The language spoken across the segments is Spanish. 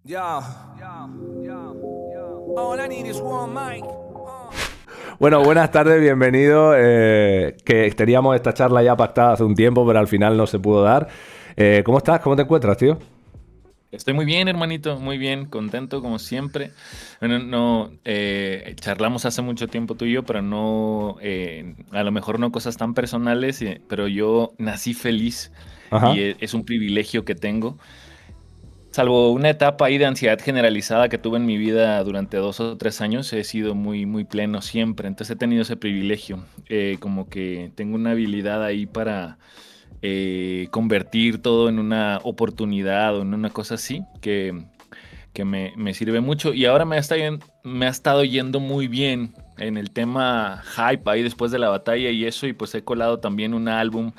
Yo, all I need is one mic. Bueno, buenas tardes, bienvenido. Que teníamos esta charla ya pactada hace un tiempo, pero al final no se pudo dar. ¿Cómo estás? ¿Cómo te encuentras, tío? Estoy muy bien, hermanito, muy bien, contento como siempre. Bueno, no, charlamos hace mucho tiempo tú y yo, pero no, a lo mejor no cosas tan personales, pero yo nací feliz y Ajá. es un privilegio que tengo. Salvo una etapa ahí de ansiedad generalizada que tuve en mi vida durante 2 o 3 años, he sido muy, muy pleno siempre. Entonces he tenido ese privilegio, como que tengo una habilidad ahí para convertir todo en una oportunidad o en una cosa así que me sirve mucho. Y ahora me ha estado yendo muy bien en el tema hype ahí después de la batalla y eso, y pues he colado también un álbum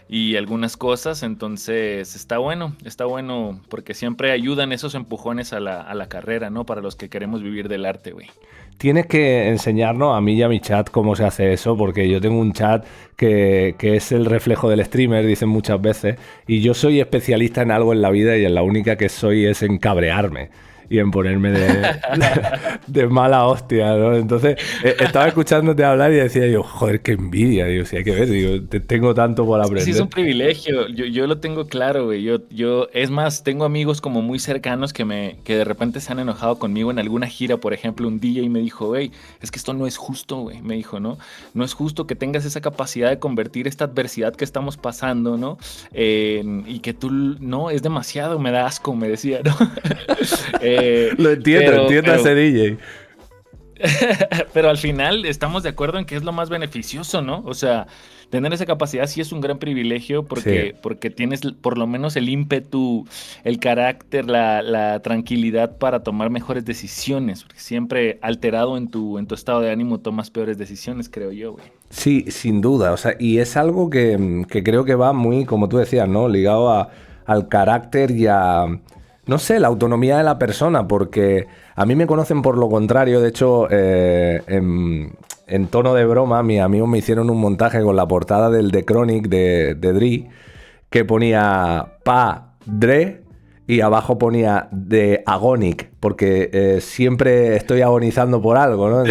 y algunas cosas, entonces está bueno porque siempre ayudan esos empujones a la carrera, ¿no? Para los que queremos vivir del arte, güey. Tienes que enseñarnos a mí y a mi chat cómo se hace eso, porque yo tengo un chat que es el reflejo del streamer, dicen muchas veces, y yo soy especialista en algo en la vida y en la única que soy es en cabrearme y en ponerme de mala hostia, ¿no? Entonces, estaba escuchándote hablar y decía yo, joder, qué envidia, digo, si hay que ver, digo, tengo tanto por Es que sí es aprender. un privilegio, yo lo tengo claro, güey. Es más, tengo amigos como muy cercanos que de repente se han enojado conmigo en alguna gira, por ejemplo, un día y me dijo, güey, es que esto no es justo, güey. Me dijo, ¿no? No es justo que tengas esa capacidad de convertir esta adversidad que estamos pasando, ¿no? Y que tú, no, es demasiado, me da asco, me decía, ¿no? Eh, Lo pero, entiendo a ese pero, DJ. pero al final estamos de acuerdo en que es lo más beneficioso, ¿no? O sea, tener esa capacidad sí es un gran privilegio Sí. porque tienes por lo menos el ímpetu, el carácter, la tranquilidad para tomar mejores decisiones. Porque siempre alterado en tu estado de ánimo tomas peores decisiones, creo yo, güey. Sí, sin duda. O sea, y es algo que creo que va muy, como tú decías, ¿no? Ligado al carácter y a, no sé, la autonomía de la persona, porque a mí me conocen por lo contrario. De hecho, en tono de broma, mis amigos me hicieron un montaje con la portada del The Chronic de Dre, que ponía Pa Dre y abajo ponía The Agonic, porque siempre estoy agonizando por algo, ¿no?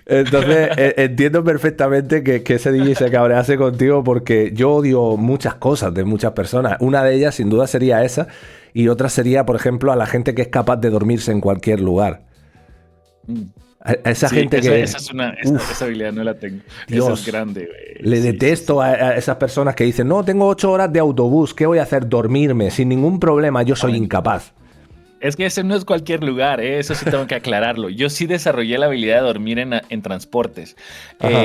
Entonces, entiendo perfectamente que ese DJ se cabrease contigo porque yo odio muchas cosas de muchas personas. Una de ellas, sin duda, sería esa. Y otra sería, por ejemplo, a la gente que es capaz de dormirse en cualquier lugar. Mm. A esa Sí, gente esa, que... esa es una, esa Uf, habilidad no la tengo. Esa es Dios. grande, güey. Le Sí, sí, detesto sí. a esas personas que dicen, no, tengo 8 horas de autobús, ¿qué voy a hacer? Dormirme, sin ningún problema, yo soy Ay, incapaz. es que ese no es cualquier lugar, eso sí tengo que aclararlo. Yo sí desarrollé la habilidad de dormir en transportes, Ajá.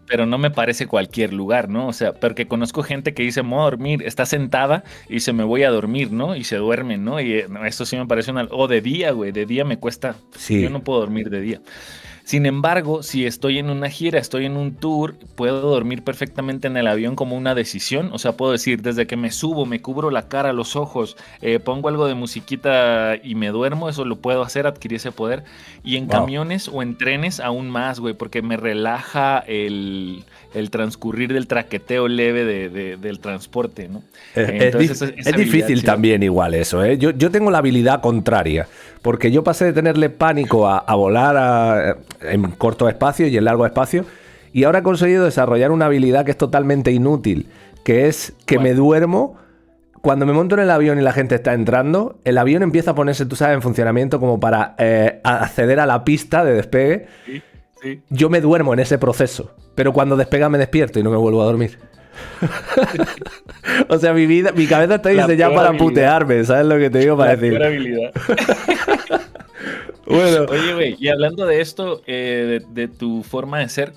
pero no me parece cualquier lugar, ¿no? O sea, porque conozco gente que dice, me voy a dormir, está sentada y se me voy a dormir, ¿no? Y se duermen, ¿no? Y no, eso sí me parece una... O de día, güey, de día me cuesta, yo Sí. no puedo dormir de día. Sin embargo, si estoy en una gira, estoy en un tour, puedo dormir perfectamente en el avión como una decisión. O sea, puedo decir, desde que me subo, me cubro la cara, los ojos, pongo algo de musiquita y me duermo, eso lo puedo hacer, adquirir ese poder. Y en Wow. camiones o en trenes aún más, güey, porque me relaja el transcurrir del traqueteo leve del transporte, ¿no? Entonces, Es esa habilidad difícil sí la tengo. también igual eso, ¿eh? Yo tengo la habilidad contraria, porque yo pasé de tenerle pánico a volar en corto espacio y en largo espacio, y ahora he conseguido desarrollar una habilidad que es totalmente inútil, que es que me ¿Cuál? duermo. Cuando me monto en el avión y la gente está entrando, el avión empieza a ponerse, tú sabes, en funcionamiento como para acceder a la pista de despegue. Sí, sí. Yo me duermo en ese proceso, pero cuando despega me despierto y no me vuelvo a dormir. O sea, mi cabeza está La diseñada peor para habilidad. putearme, ¿sabes lo que te digo? Para La peor decir, habilidad. bueno, Oye, güey, y hablando de esto, de tu forma de ser,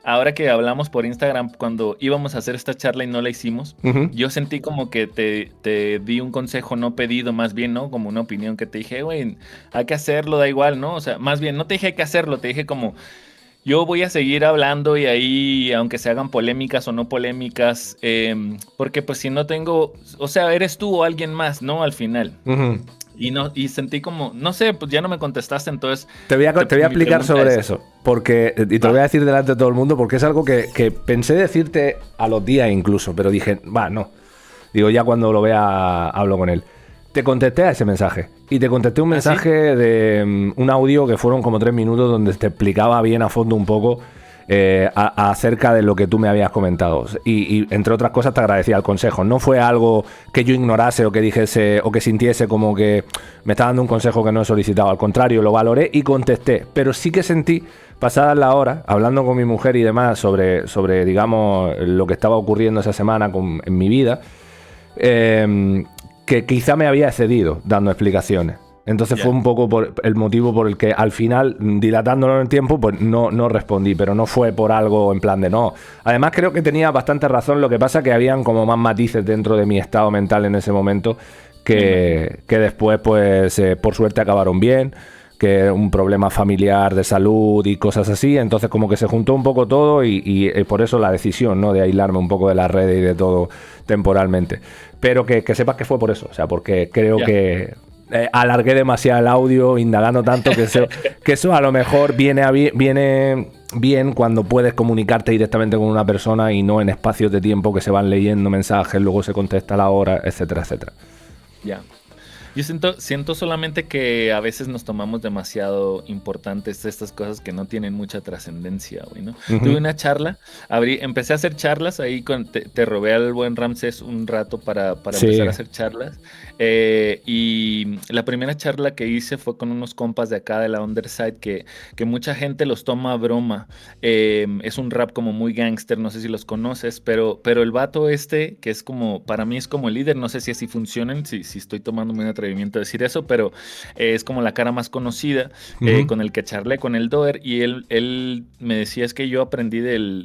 ahora que hablamos por Instagram, cuando íbamos a hacer esta charla y no la hicimos, ujú, yo sentí como que te di un consejo no pedido, más bien, ¿no? Como una opinión que te dije, güey, hay que hacerlo, da igual, ¿no? O sea, más bien, no te dije hay que hacerlo, te dije como, yo voy a seguir hablando y ahí, aunque se hagan polémicas o no polémicas, porque pues si no tengo, o sea, eres tú o alguien más, ¿no? Al final. ujú. Y no, y sentí como, no sé, pues ya no me contestaste, entonces Te voy a mi explicar pregunta sobre es, eso, porque, y te lo voy va, a decir delante de todo el mundo, porque es algo que pensé decirte a los días incluso, pero dije, va, no. Digo, ya cuando lo vea hablo con él. te contesté a ese mensaje. Y te contesté un mensaje de un audio que fueron como 3 minutos donde te explicaba bien a fondo un poco acerca de lo que tú me habías comentado. Y entre otras cosas te agradecía el consejo. No fue algo que yo ignorase o que dijese o que sintiese como que me está dando un consejo que no he solicitado. Al contrario, lo valoré y contesté. Pero sí que sentí, pasadas la hora, hablando con mi mujer y demás sobre digamos, lo que estaba ocurriendo esa semana en mi vida, que quizá me había excedido dando explicaciones. Entonces fue un poco por el motivo por el que al final, dilatándolo en el tiempo, pues no respondí, pero no fue por algo en plan de no. Además creo que tenía bastante razón, lo que pasa que habían como más matices dentro de mi estado mental en ese momento que después, pues por suerte acabaron bien, que un problema familiar de salud y cosas así, entonces como que se juntó un poco todo y por eso la decisión, ¿no?, de aislarme un poco de las redes y de todo temporalmente. Pero que sepas que fue por eso, o sea, porque creo que alargué demasiado el audio, indagando tanto que eso a lo mejor viene bien cuando puedes comunicarte directamente con una persona y no en espacios de tiempo que se van leyendo mensajes, luego se contesta a la hora, etcétera, etcétera. Ya. Yo siento solamente que a veces nos tomamos demasiado importantes estas cosas que no tienen mucha trascendencia, güey, ¿no? Tuve una charla, empecé a hacer charlas ahí, te robé al buen Ramsés un rato para empezar a hacer charlas, y la primera charla que hice fue con unos compas de acá de la Underside que mucha gente los toma a broma. Es un rap como muy gangster, no sé si los conoces, pero el vato que es como, para mí es como el líder, no sé si así funcionan, si estoy tomándome una atrevimiento a decir eso, pero es como la cara más conocida, con el que charlé, con el Doer, y él me decía, es que yo aprendí del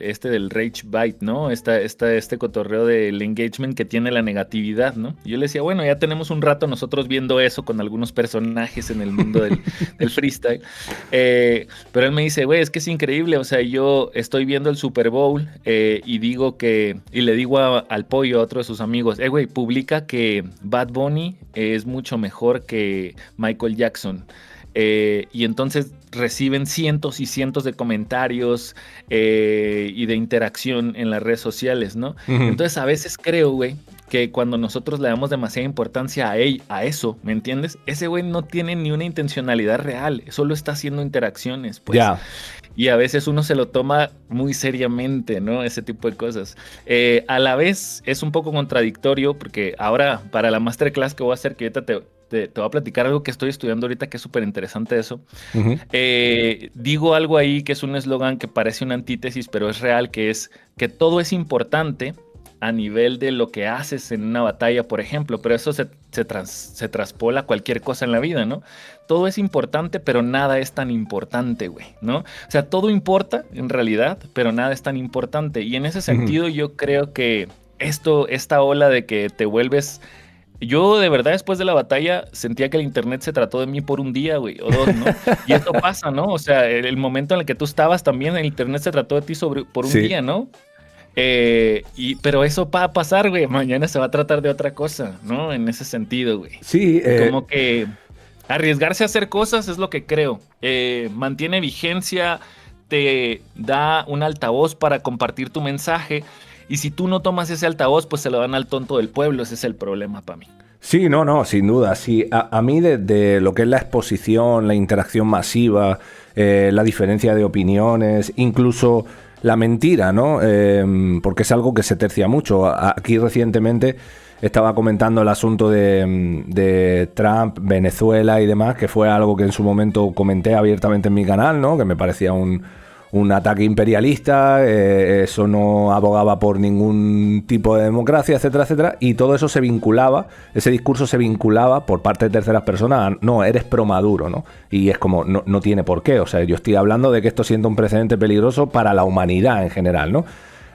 Rage Bite, ¿no? Este cotorreo del engagement que tiene la negatividad, ¿no? Y yo le decía, bueno, ya tenemos un rato nosotros viendo eso con algunos personajes en el mundo del freestyle, pero él me dice, güey, es que es increíble, o sea, yo estoy viendo el Super Bowl y le digo al Pollo, a otro de sus amigos, güey, publica que Bad Bunny es mucho mejor que Michael Jackson. Y entonces reciben cientos y cientos de comentarios y de interacción en las redes sociales, ¿no? Entonces a veces creo, güey, que cuando nosotros le damos demasiada importancia a eso, ¿me entiendes? Ese güey no tiene ni una intencionalidad real, solo está haciendo interacciones, pues. Ya. Y a veces uno se lo toma muy seriamente, ¿no? Ese tipo de cosas. A la vez es un poco contradictorio porque ahora para la masterclass que voy a hacer, que ahorita te voy a platicar algo que estoy estudiando ahorita que es súper interesante eso. Digo algo ahí que es un eslogan que parece una antítesis, pero es real, que es que todo es importante a nivel de lo que haces en una batalla, por ejemplo, pero eso se traspola a cualquier cosa en la vida, ¿no? Todo es importante, pero nada es tan importante, güey, ¿no? O sea, todo importa en realidad, pero nada es tan importante. Y en ese sentido yo creo que esta ola de que te vuelves... Yo de verdad después de la batalla sentía que el internet se trató de mí por un día, güey, o dos, ¿no? Y esto pasa, ¿no? O sea, el momento en el que tú estabas también, el internet se trató de ti por un día, ¿no? Pero eso va a pasar, güey. Mañana se va a tratar de otra cosa, ¿no? En ese sentido, güey. Sí. Como que arriesgarse a hacer cosas es lo que creo. Mantiene vigencia, te da un altavoz para compartir tu mensaje. Y si tú no tomas ese altavoz, pues se lo dan al tonto del pueblo. Ese es el problema para mí. Sí, no, sin duda. Sí, a mí de lo que es la exposición, la interacción masiva, la diferencia de opiniones, incluso la mentira, ¿no? Porque es algo que se tercia mucho. Aquí recientemente estaba comentando el asunto de Trump, Venezuela y demás, que fue algo que en su momento comenté abiertamente en mi canal, ¿no? Que me parecía un ataque imperialista, eso no abogaba por ningún tipo de democracia, etcétera, etcétera, y todo eso ese discurso se vinculaba por parte de terceras personas a, no, eres pro Maduro, ¿no? Y es como, no tiene por qué, o sea, yo estoy hablando de que esto sienta un precedente peligroso para la humanidad en general, ¿no?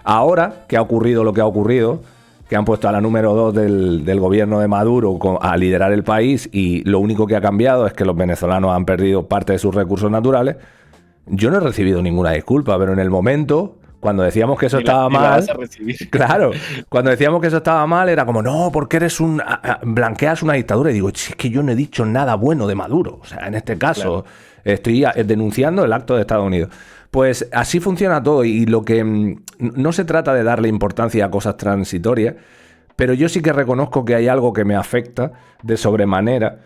Ahora que ha ocurrido lo que ha ocurrido, que han puesto a la número 2 del gobierno de Maduro a liderar el país, y lo único que ha cambiado es que los venezolanos han perdido parte de sus recursos naturales. Yo no he recibido ninguna disculpa, pero en el momento, cuando decíamos que eso estaba mal... Claro, cuando decíamos que eso estaba mal, era como, no, porque blanqueas una dictadura. Y digo, es que yo no he dicho nada bueno de Maduro. O sea, en este caso, estoy denunciando el acto de Estados Unidos. Pues así funciona todo, y lo que no se trata de darle importancia a cosas transitorias, pero yo sí que reconozco que hay algo que me afecta de sobremanera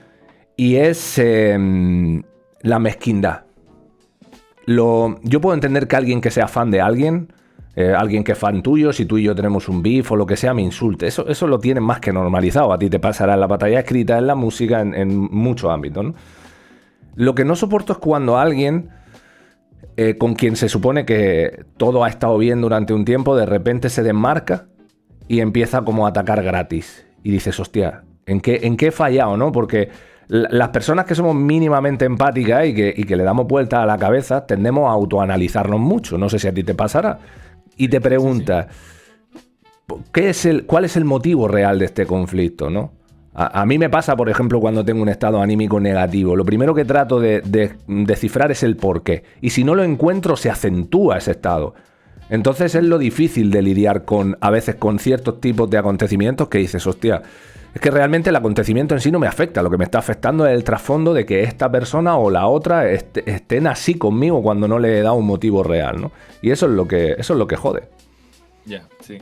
y es la mezquindad. Yo puedo entender que alguien que sea fan de alguien, alguien que es fan tuyo, si tú y yo tenemos un beef o lo que sea, me insulte. Eso lo tienes más que normalizado. A ti te pasará en la batalla escrita, en la música, en muchos ámbitos, ¿no? Lo que no soporto es cuando alguien, con quien se supone que todo ha estado bien durante un tiempo, de repente se desmarca y empieza como a atacar gratis. Y dices, hostia, ¿en qué he fallado, no? Porque las personas que somos mínimamente empáticas y que le damos vuelta a la cabeza, tendemos a autoanalizarnos mucho. No sé si a ti te pasará. Y te preguntas, ¿cuál es el motivo real de este conflicto, no? A mí me pasa, por ejemplo, cuando tengo un estado anímico negativo. Lo primero que trato de descifrar es el porqué. Y si no lo encuentro, se acentúa ese estado. Entonces es lo difícil de lidiar a veces con ciertos tipos de acontecimientos que dices, hostia, es que realmente el acontecimiento en sí no me afecta. Lo que me está afectando es el trasfondo de que esta persona o la otra estén así conmigo cuando no le he dado un motivo real, ¿no? Y eso es lo que jode. Ya, sí.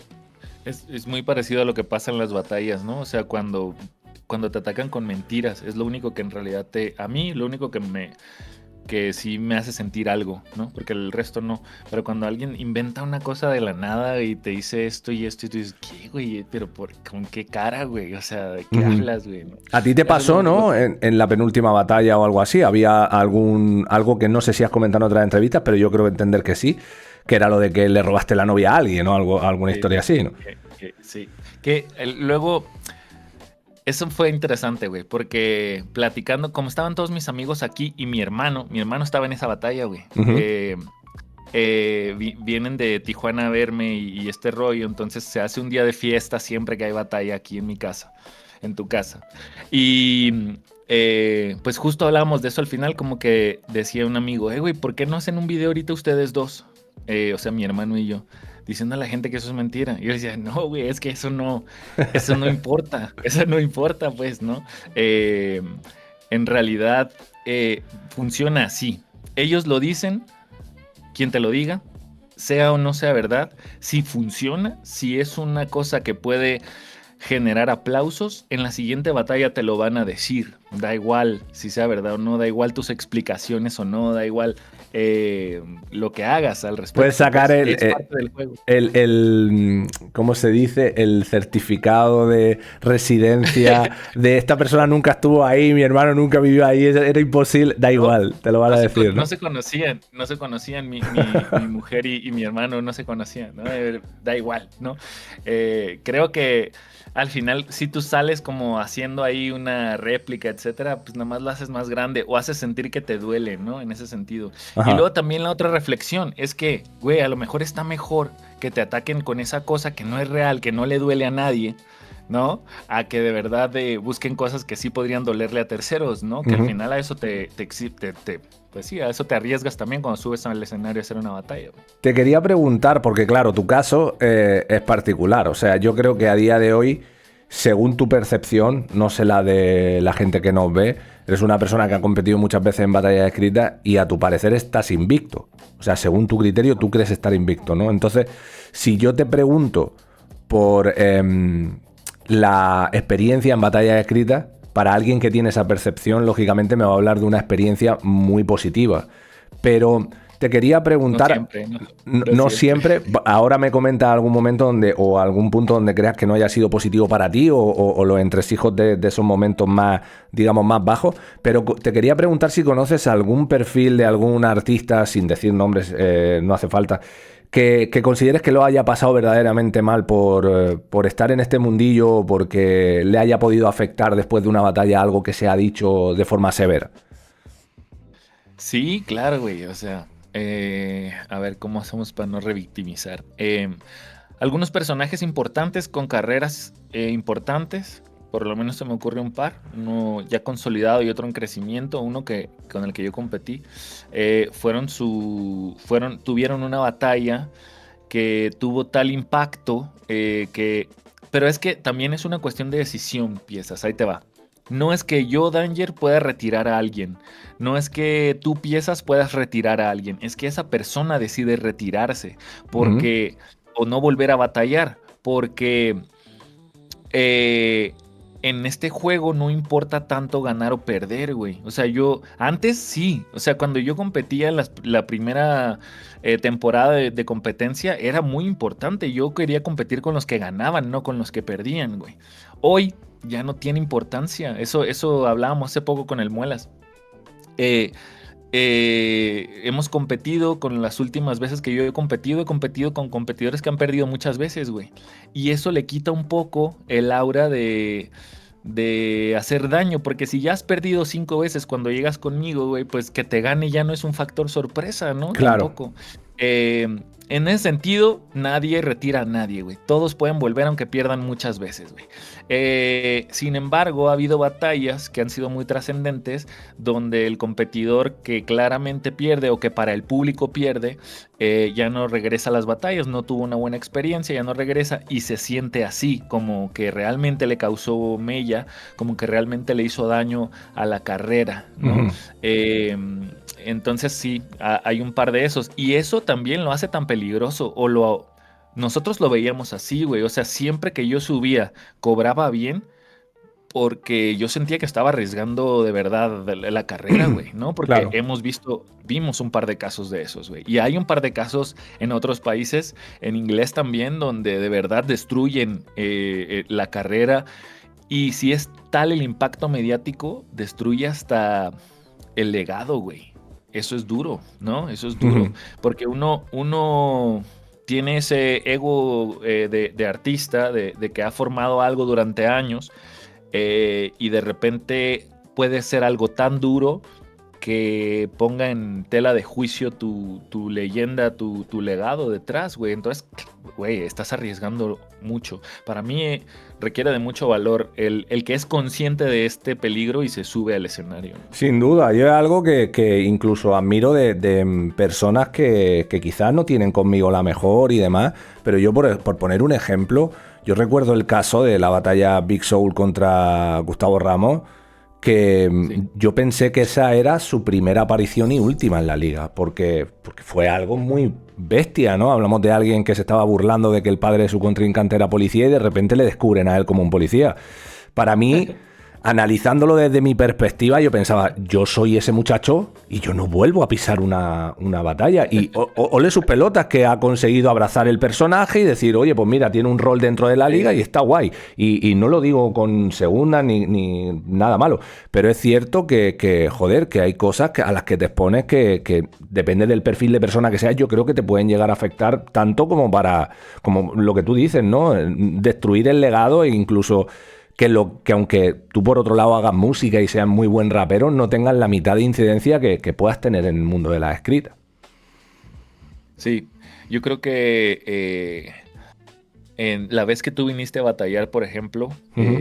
Es muy parecido a lo que pasa en las batallas, ¿no? O sea, cuando te atacan con mentiras, es lo único que en realidad a mí, lo único que sí me hace sentir algo, ¿no? Porque el resto no. Pero cuando alguien inventa una cosa de la nada y te dice esto y esto, y tú dices, ¿qué, güey? ¿Pero con qué cara, güey? O sea, ¿de qué hablas, güey? A ti te pasó, ¿no? En la penúltima batalla o algo así, había algo que no sé si has comentado en otras entrevistas, pero yo creo entender que sí, que era lo de que le robaste la novia a alguien, ¿no? Alguna historia así, ¿no? Sí. Luego... Eso fue interesante, güey, porque platicando, como estaban todos mis amigos aquí y mi hermano estaba en esa batalla, güey. Uh-huh. Vienen de Tijuana a verme y este rollo, entonces se hace un día de fiesta siempre que hay batalla aquí en mi casa, en tu casa. Y pues justo hablábamos de eso al final, como que decía un amigo, güey, ¿por qué no hacen un video ahorita ustedes dos? O sea, mi hermano y yo, diciendo a la gente que eso es mentira. Y yo decía, no, güey, es que eso no importa, eso no importa, pues, ¿no? En realidad funciona así. Ellos lo dicen, quien te lo diga, sea o no sea verdad, si funciona, si es una cosa que puede generar aplausos, en la siguiente batalla te lo van a decir. Da igual si sea verdad o no, da igual tus explicaciones o no, da igual lo que hagas al respecto. Puedes sacar es parte del juego. ¿Cómo se dice? El certificado de residencia de esta persona nunca estuvo ahí, mi hermano nunca vivió ahí, era imposible, da igual, te lo van a decir, ¿no? No se conocían, mi mujer y mi hermano no se conocían, ¿no? Da igual, ¿no? Creo que al final, si tú sales como haciendo ahí una réplica, etcétera, pues nada más lo haces más grande o haces sentir que te duele, ¿no? En ese sentido. Ajá. Y luego también la otra reflexión es que, güey, a lo mejor está mejor que te ataquen con esa cosa que no es real, que no le duele a nadie, ¿no? A que de verdad busquen cosas que sí podrían dolerle a terceros, ¿no? Que al final a eso pues sí, a eso te arriesgas también cuando subes al escenario a hacer una batalla. Te quería preguntar, porque claro, tu caso es particular. O sea, yo creo que a día de hoy, según tu percepción, no sé la de la gente que nos ve, eres una persona que ha competido muchas veces en batallas escritas y a tu parecer estás invicto. O sea, según tu criterio, tú crees estar invicto, ¿no? Entonces, si yo te pregunto por la experiencia en batallas escritas, para alguien que tiene esa percepción, lógicamente me va a hablar de una experiencia muy positiva. Pero te quería preguntar, no siempre, ahora me comenta algún momento o algún punto donde creas que no haya sido positivo para ti o los entresijos de esos momentos más, digamos, más bajos, pero te quería preguntar si conoces algún perfil de algún artista, sin decir nombres, no hace falta, que consideres que lo haya pasado verdaderamente mal por estar en este mundillo o porque le haya podido afectar después de una batalla algo que se ha dicho de forma severa. Sí, claro, güey, o sea, a ver cómo hacemos para no revictimizar. Algunos personajes importantes con carreras importantes, por lo menos se me ocurre un par, uno ya consolidado y otro en crecimiento, uno con el que yo competí, tuvieron una batalla que tuvo tal impacto pero es que también es una cuestión de decisión, piezas, ahí te va. No es que yo, Danger, pueda retirar a alguien. No es que tú, Piezas, puedas retirar a alguien. Es que esa persona decide retirarse o no volver a batallar. Porque eh, en este juego no importa tanto ganar o perder, güey. O sea, yo antes sí. O sea, cuando yo competía en la primera temporada de competencia, era muy importante. Yo quería competir con los que ganaban, no con los que perdían, güey. Hoy ya no tiene importancia. Eso hablábamos hace poco con el Muelas. Eh, hemos competido con las últimas veces que yo he competido con competidores que han perdido muchas veces, güey. Y eso le quita un poco el aura de hacer daño, porque si ya has perdido 5 veces cuando llegas conmigo, güey, pues que te gane ya no es un factor sorpresa, ¿no? Claro. Tampoco. Eh, en ese sentido, nadie retira a nadie, güey. Todos pueden volver aunque pierdan muchas veces, güey. Sin embargo, ha habido batallas que han sido muy trascendentes donde el competidor que claramente pierde o que para el público pierde, ya no regresa a las batallas, no tuvo una buena experiencia, ya no regresa y se siente así, como que realmente le causó mella, como que realmente le hizo daño a la carrera, ¿no? Ujú. Eh, entonces sí, hay un par de esos. Y eso también lo hace tan peligroso. Nosotros lo veíamos así, güey. O sea, siempre que yo subía, cobraba bien porque yo sentía que estaba arriesgando de verdad la carrera, güey, ¿no? Porque Claro. vimos un par de casos de esos, güey. Y hay un par de casos en otros países, en inglés también, donde de verdad destruyen la carrera. Y si es tal el impacto mediático, destruye hasta el legado, güey. Eso es duro, ¿no? Eso es duro. Ujú. Porque uno tiene ese ego de artista, de que ha formado algo durante años, y de repente puede ser algo tan duro que ponga en tela de juicio tu leyenda, tu legado detrás, güey. Entonces, güey, estás arriesgando mucho. Para mí requiere de mucho valor el que es consciente de este peligro y se sube al escenario. Sin duda, yo es algo que incluso admiro de personas que quizás no tienen conmigo la mejor y demás, pero yo por poner un ejemplo, yo recuerdo el caso de la batalla Big Soul contra Gustavo Ramos, que Sí. yo pensé que esa era su primera aparición y última en la liga, porque fue algo muy bestia, ¿no? Hablamos de alguien que se estaba burlando de que el padre de su contrincante era policía y de repente le descubren a él como un policía. Para mí, analizándolo desde mi perspectiva, yo pensaba, yo soy ese muchacho y yo no vuelvo a pisar una batalla. Y ole sus pelotas que ha conseguido abrazar el personaje y decir, oye, pues mira, tiene un rol dentro de la liga Sí. y está guay. Y no lo digo con segunda ni nada malo, pero es cierto joder, que hay cosas a las que te expones que depende del perfil de persona que seas, yo creo que te pueden llegar a afectar tanto como lo que tú dices, ¿no? Destruir el legado e incluso que aunque tú por otro lado hagas música y seas muy buen rapero, no tengas la mitad de incidencia que puedas tener en el mundo de la escrita. Sí, yo creo que en la vez que tú viniste a batallar, por ejemplo, Ujú.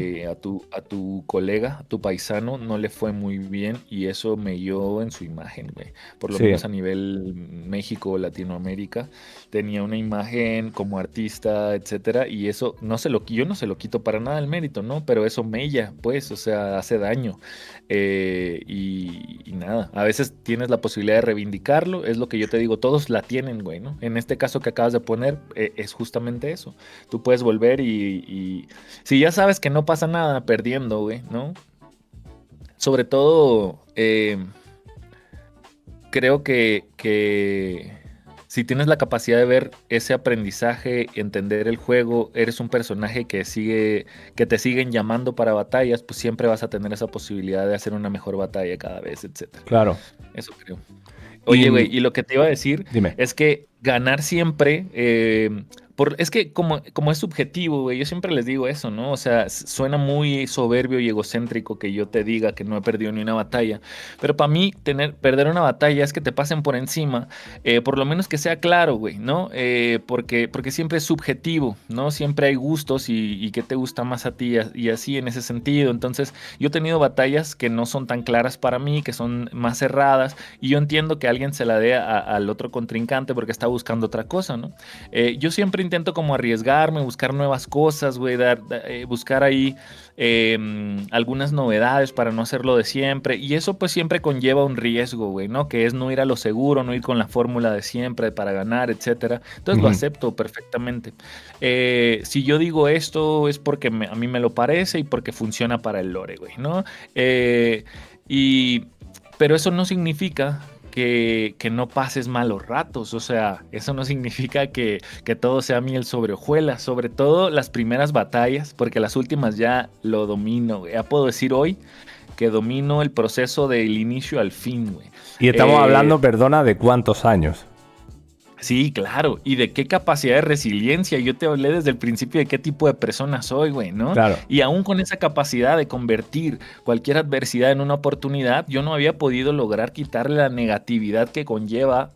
a tu colega, a tu paisano, no le fue muy bien y eso me halló en su imagen, güey. Por lo Sí, menos a nivel México, Latinoamérica, tenía una imagen como artista, etcétera, y eso yo no se lo quito para nada el mérito, ¿no? Pero eso mella, pues, o sea, hace daño. Y nada, a veces tienes la posibilidad de reivindicarlo, es lo que yo te digo, todos la tienen, güey, ¿no? En este caso que acabas de poner, es justamente eso. Tú puedes volver y si ya sabes que no pasa nada perdiendo, güey, ¿no? Sobre todo, creo que si tienes la capacidad de ver ese aprendizaje, entender el juego, eres un personaje que te siguen llamando para batallas, pues siempre vas a tener esa posibilidad de hacer una mejor batalla cada vez, etcétera. claro. Eso creo. Y Oye, güey, y lo que te iba a decir dime. es que ganar siempre, es que como es subjetivo, güey, yo siempre les digo eso, ¿no? O sea, suena muy soberbio y egocéntrico que yo te diga que no he perdido ni una batalla, pero para mí perder una batalla es que te pasen por encima, por lo menos que sea claro, güey, ¿no? Porque siempre es subjetivo, ¿no? Siempre hay gustos y qué te gusta más a ti y así en ese sentido. Entonces, yo he tenido batallas que no son tan claras para mí, que son más cerradas y yo entiendo que alguien se la dé al otro contrincante porque está buscando otra cosa, ¿no? Yo siempre intento como arriesgarme, buscar nuevas cosas, güey, buscar ahí algunas novedades para no hacerlo de siempre. Y eso pues siempre conlleva un riesgo, güey, ¿no? Que es no ir a lo seguro, no ir con la fórmula de siempre para ganar, etcétera. Entonces lo Ujú. acepto perfectamente. Si yo digo esto es porque a mí me lo parece y porque funciona para el lore, güey, ¿no? Eh, y, pero eso no significa que no pases malos ratos, o sea, eso no significa que todo sea miel sobre hojuelas, sobre todo las primeras batallas, porque las últimas ya lo domino, güey. Ya puedo decir hoy que domino el proceso del inicio al fin, güey. Y estamos Eh, hablando, perdona, de cuántos años. Sí, claro. ¿Y de qué capacidad de resiliencia? Yo te hablé desde el principio de qué tipo de persona soy, güey, ¿no? Claro. Y aún con esa capacidad de convertir cualquier adversidad en una oportunidad, yo no había podido lograr quitarle la negatividad que conlleva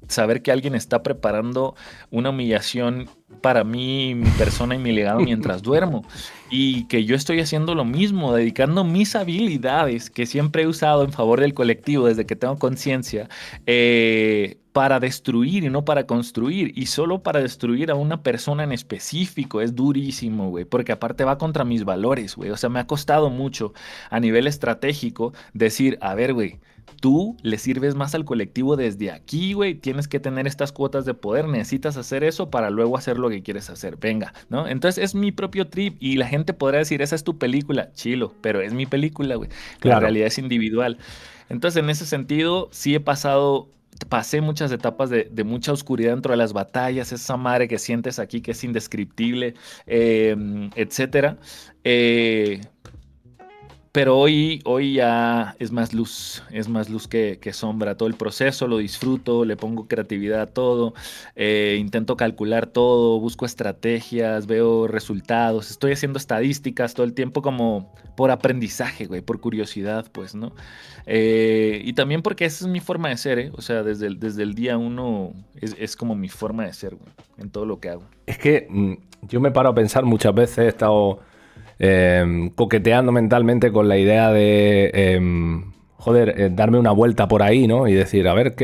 saber que alguien está preparando una humillación para mí, mi persona y mi legado mientras duermo. Y que yo estoy haciendo lo mismo, dedicando mis habilidades que siempre he usado en favor del colectivo desde que tengo conciencia, para destruir y no para construir. Y solo para destruir a una persona en específico es durísimo, güey. Porque aparte va contra mis valores, güey. O sea, me ha costado mucho a nivel estratégico decir, a ver, güey. Tú le sirves más al colectivo desde aquí, güey. Tienes que tener estas cuotas de poder. Necesitas hacer eso para luego hacer lo que quieres hacer. Venga, ¿no? Entonces es mi propio trip y la gente podrá decir, esa es tu película. Chilo, pero es mi película, güey. La Claro. realidad es individual. Entonces, en ese sentido, sí pasé muchas etapas de mucha oscuridad dentro de las batallas, esa madre que sientes aquí que es indescriptible, etcétera. Eh, pero hoy ya es más luz que sombra. Todo el proceso lo disfruto, le pongo creatividad a todo, intento calcular todo, busco estrategias, veo resultados, estoy haciendo estadísticas todo el tiempo como por aprendizaje, güey, por curiosidad, pues, ¿no? Y también porque esa es mi forma de ser, ¿eh? O sea, desde el día uno es como mi forma de ser, güey, en todo lo que hago. Es que yo me paro a pensar muchas veces, he estado coqueteando mentalmente con la idea de, darme una vuelta por ahí, ¿no? Y decir, a ver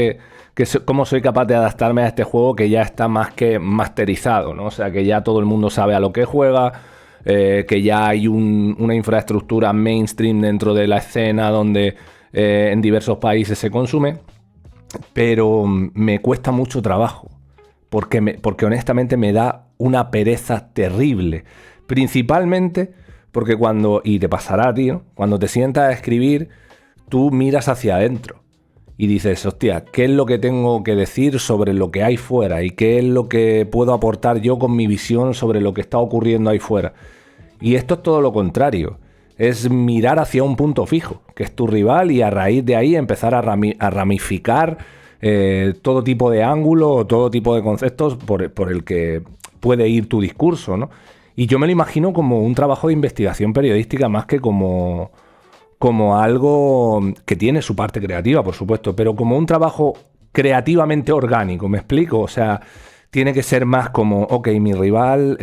cómo soy capaz de adaptarme a este juego que ya está más que masterizado, ¿no? O sea, que ya todo el mundo sabe a lo que juega, que ya hay una infraestructura mainstream dentro de la escena donde en diversos países se consume, pero me cuesta mucho trabajo, porque honestamente me da una pereza terrible. Principalmente porque y te pasará, tío, cuando te sientas a escribir, tú miras hacia adentro y dices, hostia, ¿qué es lo que tengo que decir sobre lo que hay fuera? ¿Y qué es lo que puedo aportar yo con mi visión sobre lo que está ocurriendo ahí fuera? Y esto es todo lo contrario. Es mirar hacia un punto fijo, que es tu rival, y a raíz de ahí empezar a ramificar todo tipo de ángulo o todo tipo de conceptos por el que puede ir tu discurso, ¿no? Y yo me lo imagino como un trabajo de investigación periodística más que como algo que tiene su parte creativa, por supuesto, pero como un trabajo creativamente orgánico, ¿me explico? O sea, tiene que ser más como, ok, mi rival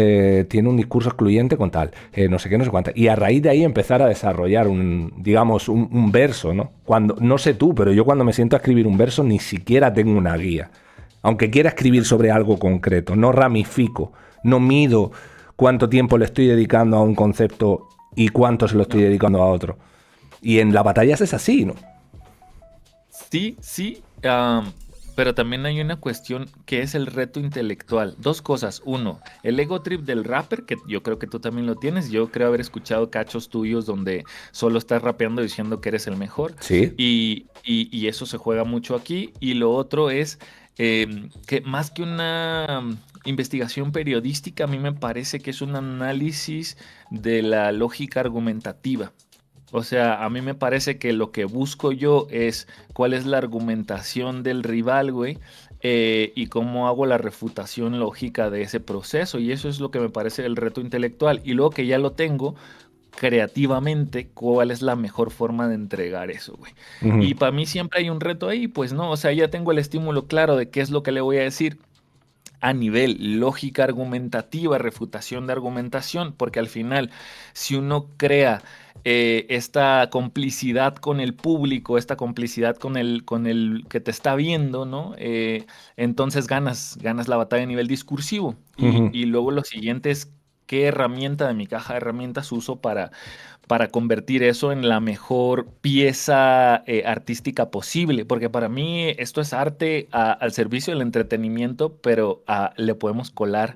tiene un discurso excluyente con tal, no sé qué, no sé cuánto. Y a raíz de ahí empezar a desarrollar un verso, ¿no? No sé tú, pero yo cuando me siento a escribir un verso ni siquiera tengo una guía. Aunque quiera escribir sobre algo concreto, no ramifico, no mido cuánto tiempo le estoy dedicando a un concepto y cuánto se lo estoy No. dedicando a otro. Y en la batalla es así, ¿no? Sí, sí, pero también hay una cuestión que es el reto intelectual. Dos cosas. Uno, el ego trip del rapper, que yo creo que tú también lo tienes. Yo creo haber escuchado cachos tuyos donde solo estás rapeando diciendo que eres el mejor. Sí. Y eso se juega mucho aquí. Y lo otro es que más que una investigación periodística, a mí me parece que es un análisis de la lógica argumentativa. O sea, a mí me parece que lo que busco yo es cuál es la argumentación del rival, güey, y cómo hago la refutación lógica de ese proceso. Y eso es lo que me parece el reto intelectual. Y luego que ya lo tengo, creativamente, cuál es la mejor forma de entregar eso, güey. Ujú. Y para mí siempre hay un reto ahí, pues no, o sea, ya tengo el estímulo claro de qué es lo que le voy a decir. a nivel lógica argumentativa, refutación de argumentación, porque al final, si uno crea esta complicidad con el público, esta complicidad con el que te está viendo, ¿no? Entonces ganas la batalla a nivel discursivo. Ujú. Y luego lo siguiente es qué herramienta de mi caja de herramientas uso para convertir eso en la mejor pieza artística posible, porque para mí esto es arte al servicio del entretenimiento, pero le podemos colar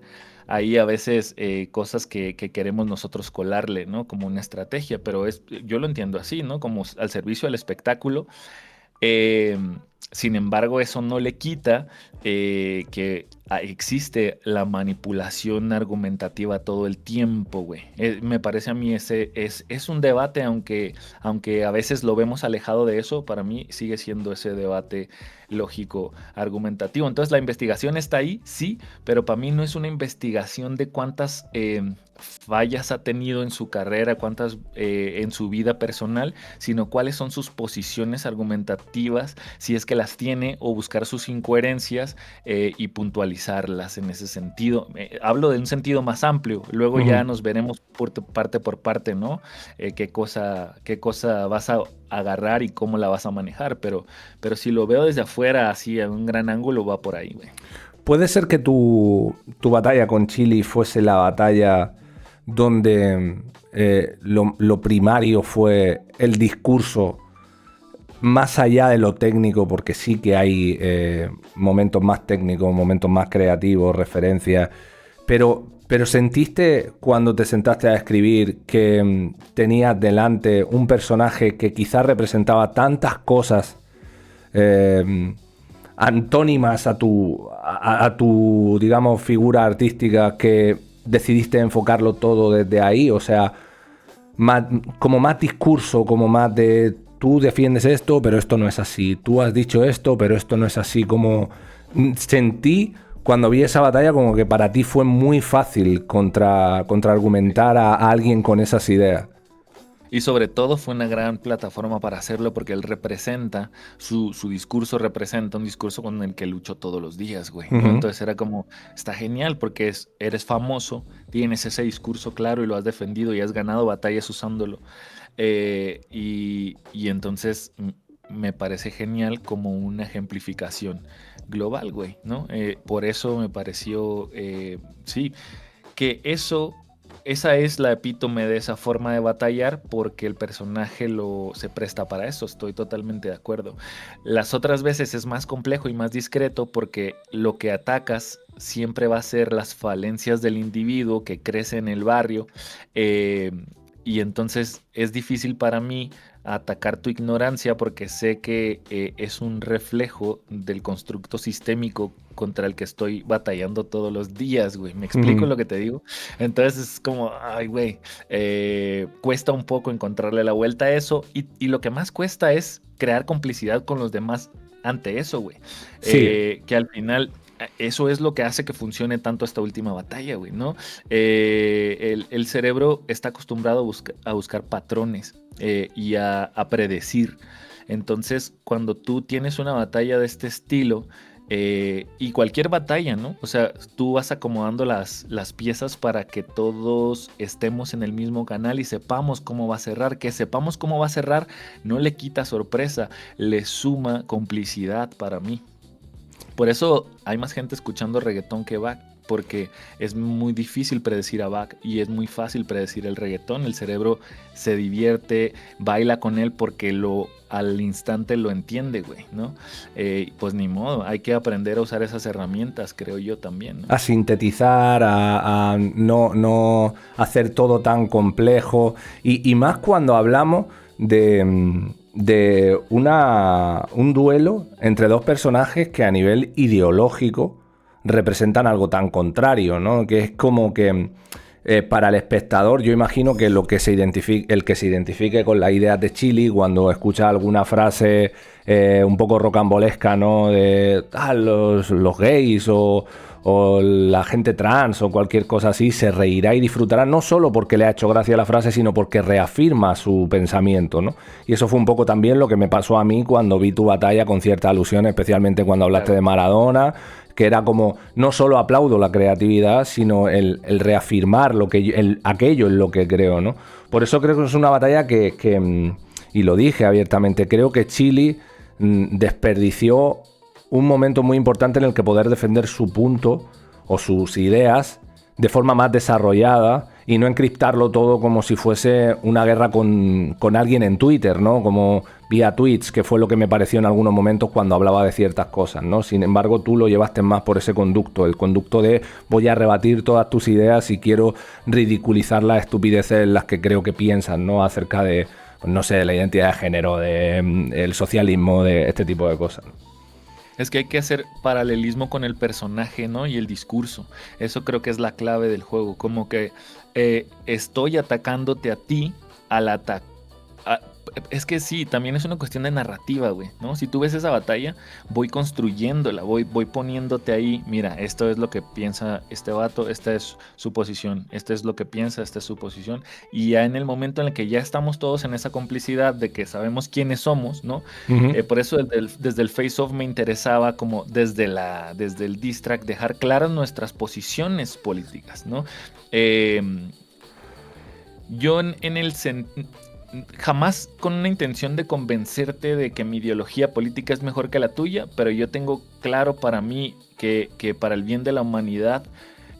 ahí a veces cosas que queremos nosotros colarle, ¿no? Como una estrategia, pero yo lo entiendo así, ¿no? Como al servicio del espectáculo. Eh, Sin embargo, eso no le quita que existe la manipulación argumentativa todo el tiempo, güey. Me parece a mí ese es un debate, aunque a veces lo vemos alejado de eso, para mí sigue siendo ese debate lógico argumentativo. Entonces, la investigación está ahí, sí, pero para mí no es una investigación de cuántas fallas ha tenido en su carrera, cuántas en su vida personal, sino cuáles son sus posiciones argumentativas, si es que las tiene, o buscar sus incoherencias y puntualizarlas en ese sentido. Hablo de un sentido más amplio, luego ya Ujú. nos veremos por parte, ¿no? Qué cosa vas a agarrar y cómo la vas a manejar, pero si lo veo desde afuera, así a un gran ángulo, va por ahí, güey. ¿Puede ser que tu batalla con Chile fuese la batalla donde lo primario fue el discurso más allá de lo técnico? Porque sí que hay momentos más técnicos, momentos más creativos, referencias, pero ¿sentiste cuando te sentaste a escribir que tenías delante un personaje que quizás representaba tantas cosas eh, antónimas a tu, digamos, figura artística, que decidiste enfocarlo todo desde ahí? O sea, más, como más discurso, como más de tú defiendes esto, pero esto no es así. Tú has dicho esto, pero esto no es así. Como sentí cuando vi esa batalla como que para ti fue muy fácil contraargumentar a alguien con esas ideas. Y sobre todo fue una gran plataforma para hacerlo porque él representa, su discurso representa un discurso con el que lucho todos los días, güey, ¿no? Ujú. Entonces era como, está genial porque eres famoso, tienes ese discurso claro y lo has defendido y has ganado batallas usándolo. Y entonces me parece genial como una ejemplificación global, güey, ¿no? Por eso me pareció, sí, que esa es la epítome de esa forma de batallar porque el personaje se presta para eso, estoy totalmente de acuerdo. Las otras veces es más complejo y más discreto porque lo que atacas siempre va a ser las falencias del individuo que crece en el barrio, eh, y entonces es difícil para mí atacar tu ignorancia porque sé que es un reflejo del constructo sistémico contra el que estoy batallando todos los días, güey. ¿Me explico Ujú. lo que te digo? Entonces es como, ay, güey, cuesta un poco encontrarle la vuelta a eso y lo que más cuesta es crear complicidad con los demás ante eso, güey. Sí. Que al final eso es lo que hace que funcione tanto esta última batalla, güey, ¿no? El cerebro está acostumbrado a buscar patrones y a predecir. Entonces, cuando tú tienes una batalla de este estilo, y cualquier batalla, ¿no? O sea, tú vas acomodando las piezas para que todos estemos en el mismo canal y sepamos cómo va a cerrar. Que sepamos cómo va a cerrar no le quita sorpresa, le suma complicidad para mí. Por eso hay más gente escuchando reggaetón que Bach, porque es muy difícil predecir a Bach y es muy fácil predecir el reggaetón. El cerebro se divierte, baila con él porque al instante lo entiende, güey, ¿no? Pues ni modo, hay que aprender a usar esas herramientas, creo yo también, ¿no? A sintetizar, a no hacer todo tan complejo. Y más cuando hablamos de un duelo entre dos personajes que a nivel ideológico representan algo tan contrario, ¿no? Que es como que para el espectador, yo imagino que el que se identifique con las ideas de Chili cuando escucha alguna frase un poco rocambolesca, ¿no? De los gays o la gente trans o cualquier cosa así, se reirá y disfrutará, no solo porque le ha hecho gracia la frase, sino porque reafirma su pensamiento, ¿no? Y eso fue un poco también lo que me pasó a mí cuando vi tu batalla con cierta alusión, especialmente cuando hablaste Claro. de Maradona, que era como, no solo aplaudo la creatividad, sino el reafirmar aquello en lo que creo, ¿no? Por eso creo que es una batalla que y lo dije abiertamente, creo que Chile desperdició un momento muy importante en el que poder defender su punto o sus ideas de forma más desarrollada y no encriptarlo todo como si fuese una guerra con alguien en Twitter, ¿no? Como vía tweets, que fue lo que me pareció en algunos momentos cuando hablaba de ciertas cosas, ¿no? Sin embargo, tú lo llevaste más por ese conducto, el conducto de voy a rebatir todas tus ideas y quiero ridiculizar las estupideces en las que creo que piensan, ¿no? Acerca de, pues, no sé, la identidad de género, de el socialismo, de este tipo de cosas. Es que hay que hacer paralelismo con el personaje, ¿no? Y el discurso. Eso creo que es la clave del juego. Como que estoy atacándote a ti al ataque. Es que sí, también es una cuestión de narrativa, güey, ¿no? Si tú ves esa batalla, voy construyéndola, voy poniéndote ahí, mira, esto es lo que piensa este vato, esta es su posición, esto es lo que piensa, esta es su posición, y ya en el momento en el que ya estamos todos en esa complicidad de que sabemos quiénes somos, ¿no? Uh-huh. Por eso desde el face-off me interesaba como desde el diss track dejar claras nuestras posiciones políticas, ¿no? Yo en el jamás con una intención de convencerte de que mi ideología política es mejor que la tuya, pero yo tengo claro para mí que para el bien de la humanidad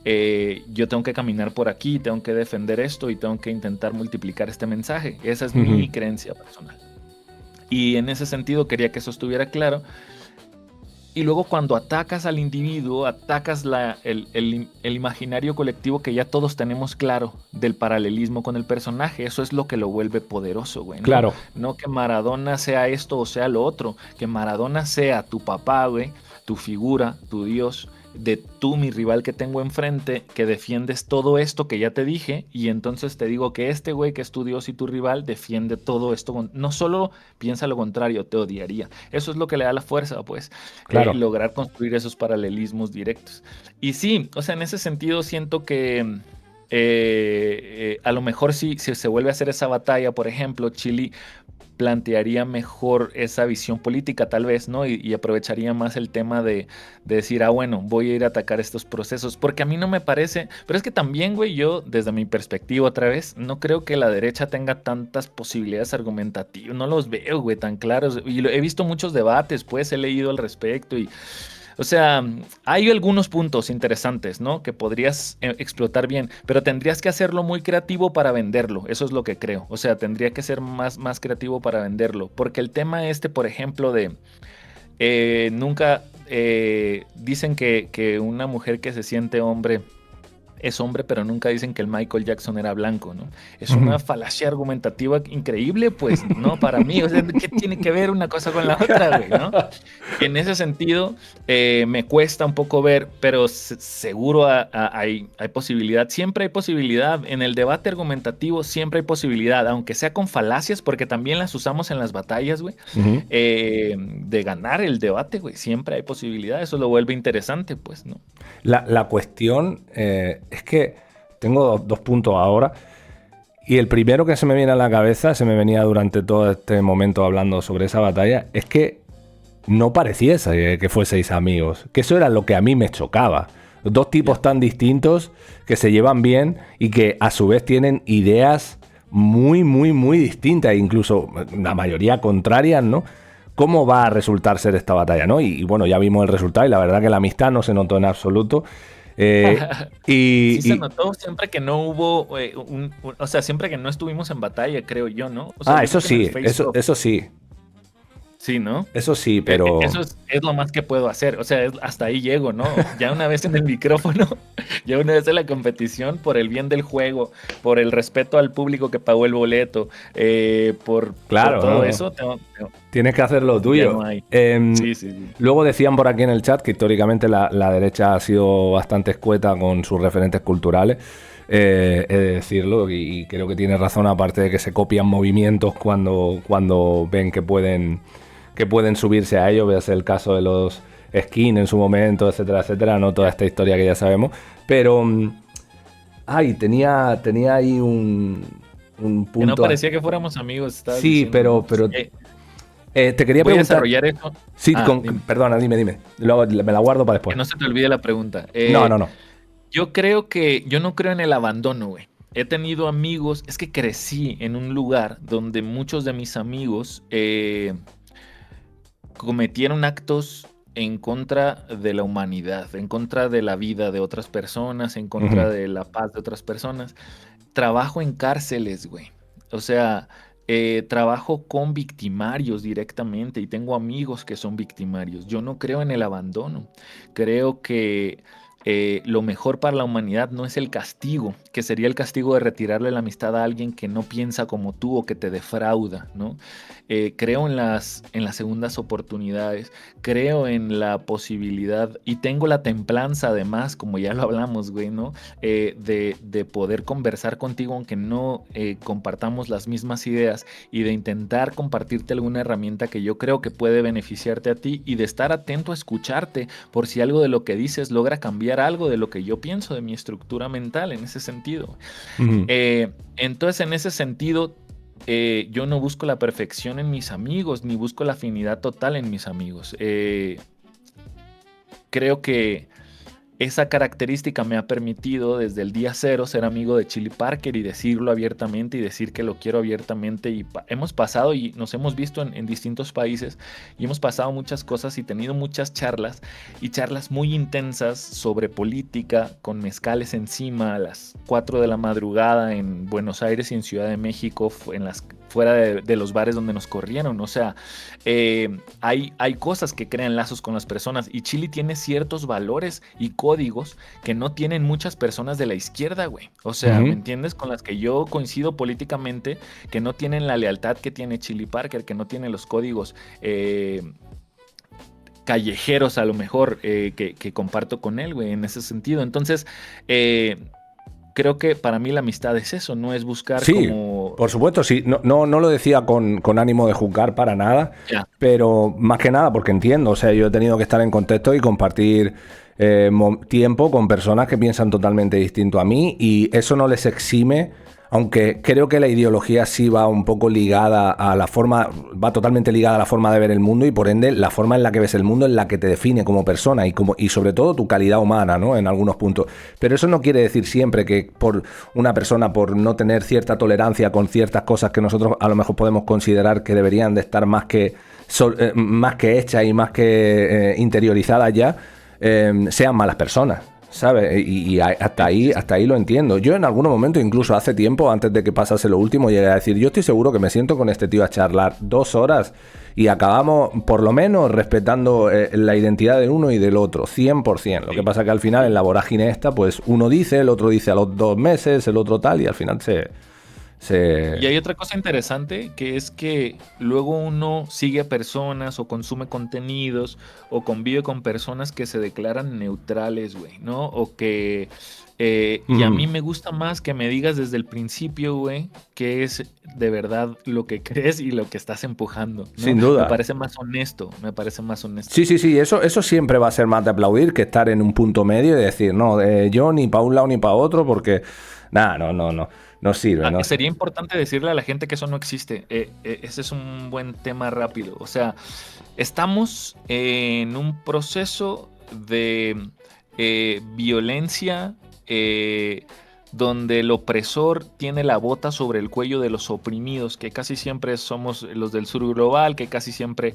yo tengo que caminar por aquí, tengo que defender esto y tengo que intentar multiplicar este mensaje. Esa es mi creencia personal. Y en ese sentido quería que eso estuviera claro. Y luego cuando atacas al individuo, atacas el imaginario colectivo que ya todos tenemos claro del paralelismo con el personaje. Eso es lo que lo vuelve poderoso, güey, ¿no? Claro. No que Maradona sea esto o sea lo otro. Que Maradona sea tu papá, güey, tu figura, tu Dios, de tú, mi rival que tengo enfrente, que defiendes todo esto que ya te dije, y entonces te digo que este güey que es tu Dios y tu rival defiende todo esto. No solo piensa lo contrario, te odiaría. Eso es lo que le da la fuerza, pues, Claro. lograr construir esos paralelismos directos. Y sí, o sea, en ese sentido siento que a lo mejor si se vuelve a hacer esa batalla, por ejemplo, Chile plantearía mejor esa visión política tal vez, ¿no? Y aprovecharía más el tema de decir, bueno, voy a ir a atacar estos procesos, porque a mí no me parece, pero es que también, güey, yo desde mi perspectiva otra vez, no creo que la derecha tenga tantas posibilidades argumentativas, no los veo, güey, tan claros, y he visto muchos debates, pues he leído al respecto y... O sea, hay algunos puntos interesantes, ¿no? Que podrías explotar bien, pero tendrías que hacerlo muy creativo para venderlo. Eso es lo que creo. O sea, tendría que ser más creativo para venderlo. Porque el tema por ejemplo, de nunca dicen que una mujer que se siente hombre es hombre, pero nunca dicen que el Michael Jackson era blanco, ¿no? Es una falacia argumentativa increíble, pues, ¿no? Para mí, o sea, ¿qué tiene que ver una cosa con la otra, güey, no? En ese sentido, me cuesta un poco ver, pero seguro hay posibilidad, siempre hay posibilidad, en el debate argumentativo siempre hay posibilidad, aunque sea con falacias, porque también las usamos en las batallas, güey, de ganar el debate, güey, siempre hay posibilidad, eso lo vuelve interesante, pues, ¿no? La cuestión es que tengo dos puntos ahora. Y el primero que se me viene a la cabeza, se me venía durante todo este momento hablando sobre esa batalla, es que no pareciese que fueseis amigos. Que eso era lo que a mí me chocaba. Dos tipos tan distintos que se llevan bien y que a su vez tienen ideas muy, muy, muy distintas, incluso la mayoría contrarias, ¿no? ¿Cómo va a resultar ser esta batalla, no? Y bueno, ya vimos el resultado y la verdad que la amistad no se notó en absoluto. Sí se notó siempre que no hubo, o sea, siempre que no estuvimos en batalla, creo yo, ¿no? O sea, yo eso creo que sí, eso sí. Sí, ¿no? Eso sí, pero... Eso es lo más que puedo hacer. O sea, hasta ahí llego, ¿no? Ya una vez en el micrófono, ya una vez en la competición, por el bien del juego, por el respeto al público que pagó el boleto, por todo eso, tienes que hacer lo tuyo. No hay. Sí. Luego decían por aquí en el chat que históricamente la derecha ha sido bastante escueta con sus referentes culturales. He de decirlo, y creo que tiene razón, aparte de que se copian movimientos cuando ven que pueden subirse a ello. Veas el caso de los Skin en su momento, etcétera, etcétera, no toda esta historia que ya sabemos, pero tenía ahí un punto. Que no parecía que fuéramos amigos. Sí, diciendo, pero Te quería Voy a preguntar. desarrollar eso. Sí, Dime, perdona, dime. Luego me la guardo para que después. no se te olvide la pregunta. No, no, no. Yo no creo en el abandono, güey. He tenido amigos, es que crecí en un lugar donde muchos de mis amigos cometieron actos en contra de la humanidad, en contra de la vida de otras personas, en contra Ujú, de la paz de otras personas. Trabajo en cárceles, güey. O sea, trabajo con victimarios directamente y tengo amigos que son victimarios. Yo no creo en el abandono. Creo que lo mejor para la humanidad no es el castigo, que sería el castigo de retirarle la amistad a alguien que no piensa como tú o que te defrauda, ¿no? Creo en las segundas oportunidades, creo en la posibilidad y tengo la templanza además, como ya lo hablamos, güey, ¿no? De poder conversar contigo aunque no compartamos las mismas ideas y de intentar compartirte alguna herramienta que yo creo que puede beneficiarte a ti y de estar atento a escucharte por si algo de lo que dices logra cambiar algo de lo que yo pienso de mi estructura mental en ese sentido. ujú. Entonces, en ese sentido, yo no busco la perfección en mis amigos, ni busco la afinidad total en mis amigos. Creo que esa característica me ha permitido desde el día cero ser amigo de Chili Parker y decirlo abiertamente y decir que lo quiero abiertamente. Y hemos pasado y nos hemos visto en distintos países y hemos pasado muchas cosas y tenido muchas charlas y charlas muy intensas sobre política con mezcales encima a las 4 de la madrugada en Buenos Aires y en Ciudad de México, fuera de los bares donde nos corrieron. O sea, hay cosas que crean lazos con las personas y Chile tiene ciertos valores y códigos que no tienen muchas personas de la izquierda, güey. O sea, ¿me Ujú. entiendes? Con las que yo coincido políticamente, que no tienen la lealtad que tiene Chili Parker, que no tienen los códigos callejeros a lo mejor que comparto con él, güey, en ese sentido. Entonces, creo que para mí la amistad es eso, no es buscar Sí, como... por supuesto, sí. No, no, no lo decía con ánimo de juzgar para nada, Ya. pero más que nada porque entiendo. O sea, yo he tenido que estar en contexto y compartir tiempo con personas que piensan totalmente distinto a mí y eso no les exime, aunque creo que la ideología sí va un poco ligada a la forma, va totalmente ligada a la forma de ver el mundo y por ende la forma en la que ves el mundo es la que te define como persona y sobre todo tu calidad humana, ¿no? En algunos puntos. Pero eso no quiere decir siempre que por una persona, por no tener cierta tolerancia con ciertas cosas que nosotros a lo mejor podemos considerar que deberían de estar más que hechas y más que interiorizadas ya, sean malas personas. ¿Sabes? Hasta ahí lo entiendo. Yo en algunos momentos, incluso hace tiempo, antes de que pasase lo último, llegué a decir, yo estoy seguro que me siento con este tío a charlar 2 horas y acabamos, por lo menos, respetando la identidad de uno y del otro, 100%. Lo que Sí. pasa que al final, en la vorágine esta, pues uno dice, el otro dice a los 2 meses, el otro tal, y al final Y se... hay otra cosa interesante que es que luego uno sigue a personas o consume contenidos o convive con personas que se declaran neutrales, güey, ¿no? O que... y a mí Mm, me gusta más que me digas desde el principio, güey, qué es de verdad lo que crees y lo que estás empujando, ¿no? sin Me duda. parece más honesto, me parece más honesto. Sí, sí, sí, eso siempre va a ser más de aplaudir que estar en un punto medio y decir, no, yo ni para un lado ni para otro, porque nada, no sirve, no sé. Sería importante decirle a la gente que eso no existe. Ese es un buen tema rápido. O sea, estamos en un proceso de violencia donde el opresor tiene la bota sobre el cuello de los oprimidos, que casi siempre somos los del sur global, que casi siempre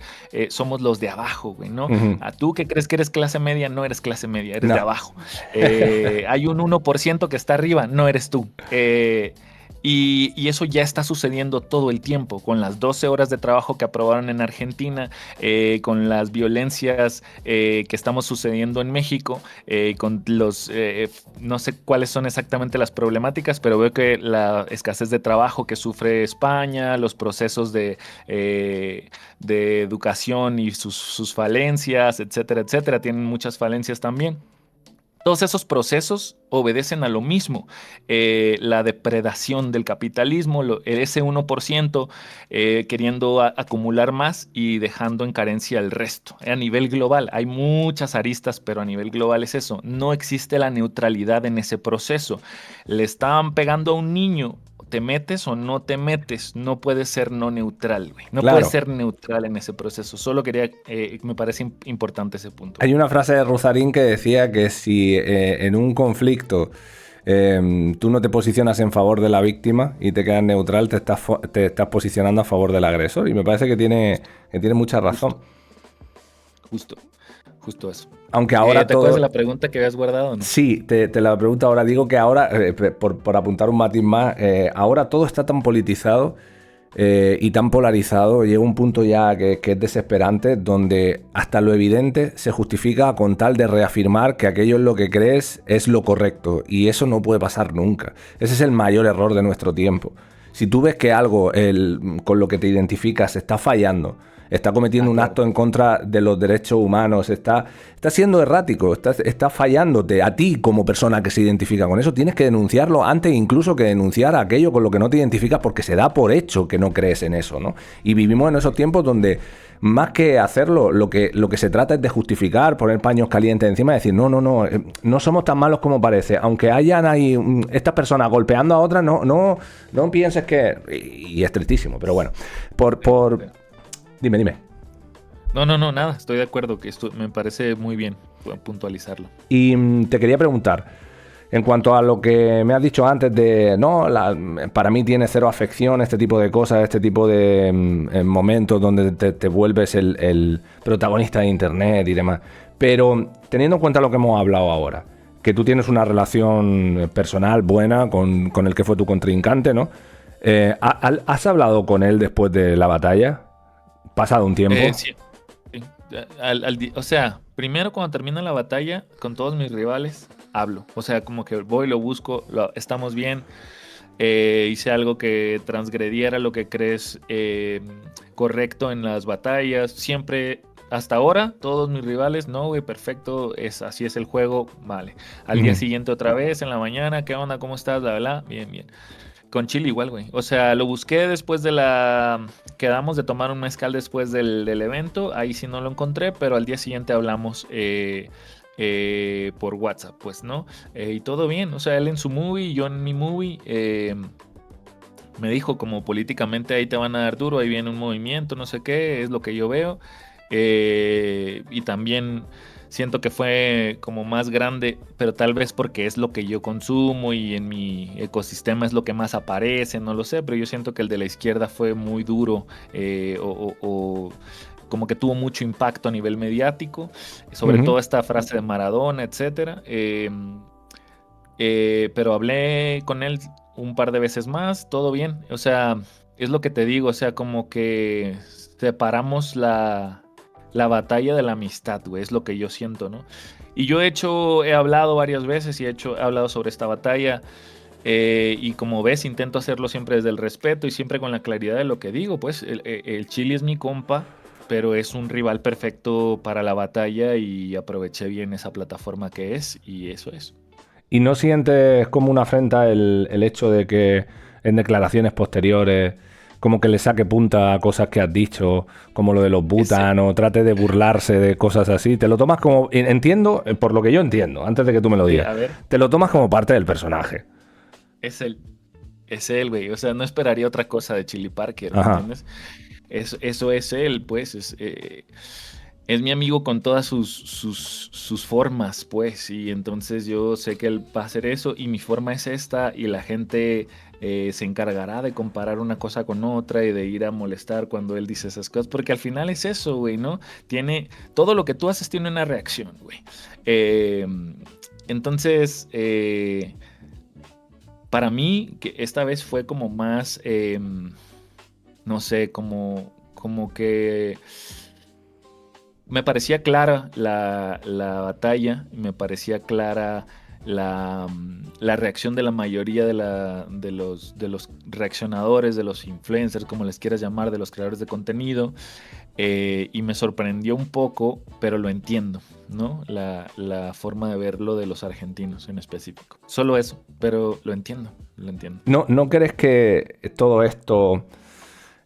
somos los de abajo, güey, ¿no? Ujú. A tú que crees que eres clase media, no eres clase media, eres de No. abajo. Hay un 1% que está arriba, no eres tú. Y eso ya está sucediendo todo el tiempo, con las 12 horas de trabajo que aprobaron en Argentina, con las violencias que estamos sucediendo en México, con no sé cuáles son exactamente las problemáticas, pero veo que la escasez de trabajo que sufre España, los procesos de educación y sus falencias, etcétera, etcétera, tienen muchas falencias también. Todos esos procesos obedecen a lo mismo, la depredación del capitalismo, ese 1% queriendo acumular más y dejando en carencia el resto. A nivel global, hay muchas aristas, pero a nivel global es eso. No existe la neutralidad en ese proceso. Le estaban pegando a un niño te metes o no te metes. No puedes ser no neutral, güey. No Claro. puedes ser neutral en ese proceso. Solo quería, me parece importante ese punto. Hay una frase de Ruzarín que decía que si en un conflicto tú no te posicionas en favor de la víctima y te quedas neutral, te estás posicionando a favor del agresor. Y me parece que tiene mucha razón. Justo eso. Aunque ahora ¿Te acuerdas de la pregunta que habías guardado, no? Sí, te la pregunto ahora. Digo que ahora, por apuntar un matiz más, ahora todo está tan politizado y tan polarizado, llega un punto ya que es desesperante, donde hasta lo evidente se justifica con tal de reafirmar que aquello en lo que crees es lo correcto, y eso no puede pasar nunca. Ese es el mayor error de nuestro tiempo. Si tú ves que algo con lo que te identificas está fallando, está cometiendo un acto en contra de los derechos humanos, está siendo errático, está fallándote a ti como persona que se identifica con eso, tienes que denunciarlo antes incluso que denunciar aquello con lo que no te identificas, porque se da por hecho que no crees en eso, ¿no? Y vivimos en esos tiempos donde más que hacerlo, lo que se trata es de justificar, poner paños calientes encima y decir, no somos tan malos como parece. Aunque hayan ahí estas personas golpeando a otras, no pienses que... Y es tristísimo, pero bueno. Dime. No, nada, estoy de acuerdo, que esto me parece muy bien puntualizarlo. Y te quería preguntar, en cuanto a lo que me has dicho antes de, para mí tiene cero afección este tipo de cosas, este tipo de momentos donde te vuelves el protagonista de internet y demás. Pero teniendo en cuenta lo que hemos hablado ahora, que tú tienes una relación personal buena con el que fue tu contrincante, ¿no? ¿Has hablado con él después de la batalla? ¿Pasado un tiempo? Sí. O sea, primero cuando termina la batalla, con todos mis rivales, hablo. O sea, como que voy, lo busco, estamos bien. Hice algo que transgrediera lo que crees correcto en las batallas. Siempre, hasta ahora, todos mis rivales, no, güey, perfecto, así es el juego, vale. Al día siguiente otra vez, en la mañana, ¿qué onda? ¿Cómo estás? Bla, bla, bien. Con Chile igual, güey. O sea, lo busqué después de quedamos de tomar un mezcal después del evento. Ahí sí no lo encontré, pero al día siguiente hablamos por WhatsApp, pues, ¿no? Y todo bien. O sea, él en su movie, yo en mi movie. Me dijo como políticamente ahí te van a dar duro, ahí viene un movimiento, no sé qué, es lo que yo veo. Y también... siento que fue como más grande, pero tal vez porque es lo que yo consumo y en mi ecosistema es lo que más aparece, no lo sé, pero yo siento que el de la izquierda fue muy duro o como que tuvo mucho impacto a nivel mediático, sobre todo esta frase de Maradona, etcétera. Pero hablé con él un par de veces más, todo bien, o sea, es lo que te digo, o sea, como que separamos la batalla de la amistad, güey, es lo que yo siento, ¿no? Y yo he hablado varias veces y he hablado sobre esta batalla y como ves intento hacerlo siempre desde el respeto y siempre con la claridad de lo que digo, pues el Chili es mi compa, pero es un rival perfecto para la batalla y aproveché bien esa plataforma que es y eso es. ¿Y no sientes como una afrenta el hecho de que en declaraciones posteriores como que le saque punta a cosas que has dicho, como lo de los Butan, o trate de burlarse de cosas así? ¿Te lo tomas como... Entiendo, por lo que yo entiendo, antes de que tú me lo digas, a ver. Te lo tomas como parte del personaje? Es él, güey. O sea, no esperaría otra cosa de Chili Parker, ¿me entiendes? Eso es él, pues. Es mi amigo con todas sus formas, pues. Y entonces yo sé que él va a hacer eso y mi forma es esta y la gente se encargará de comparar una cosa con otra y de ir a molestar cuando él dice esas cosas. Porque al final es eso, güey, ¿no? Todo lo que tú haces tiene una reacción, güey. Entonces... para mí, que esta vez fue como más, no sé, como que me parecía clara la batalla, me parecía clara la reacción de la mayoría de los reaccionadores, de los influencers, como les quieras llamar, de los creadores de contenido. Y me sorprendió un poco, pero lo entiendo, ¿no? La forma de verlo de los argentinos en específico. Solo eso, pero lo entiendo. ¿No crees que todo esto,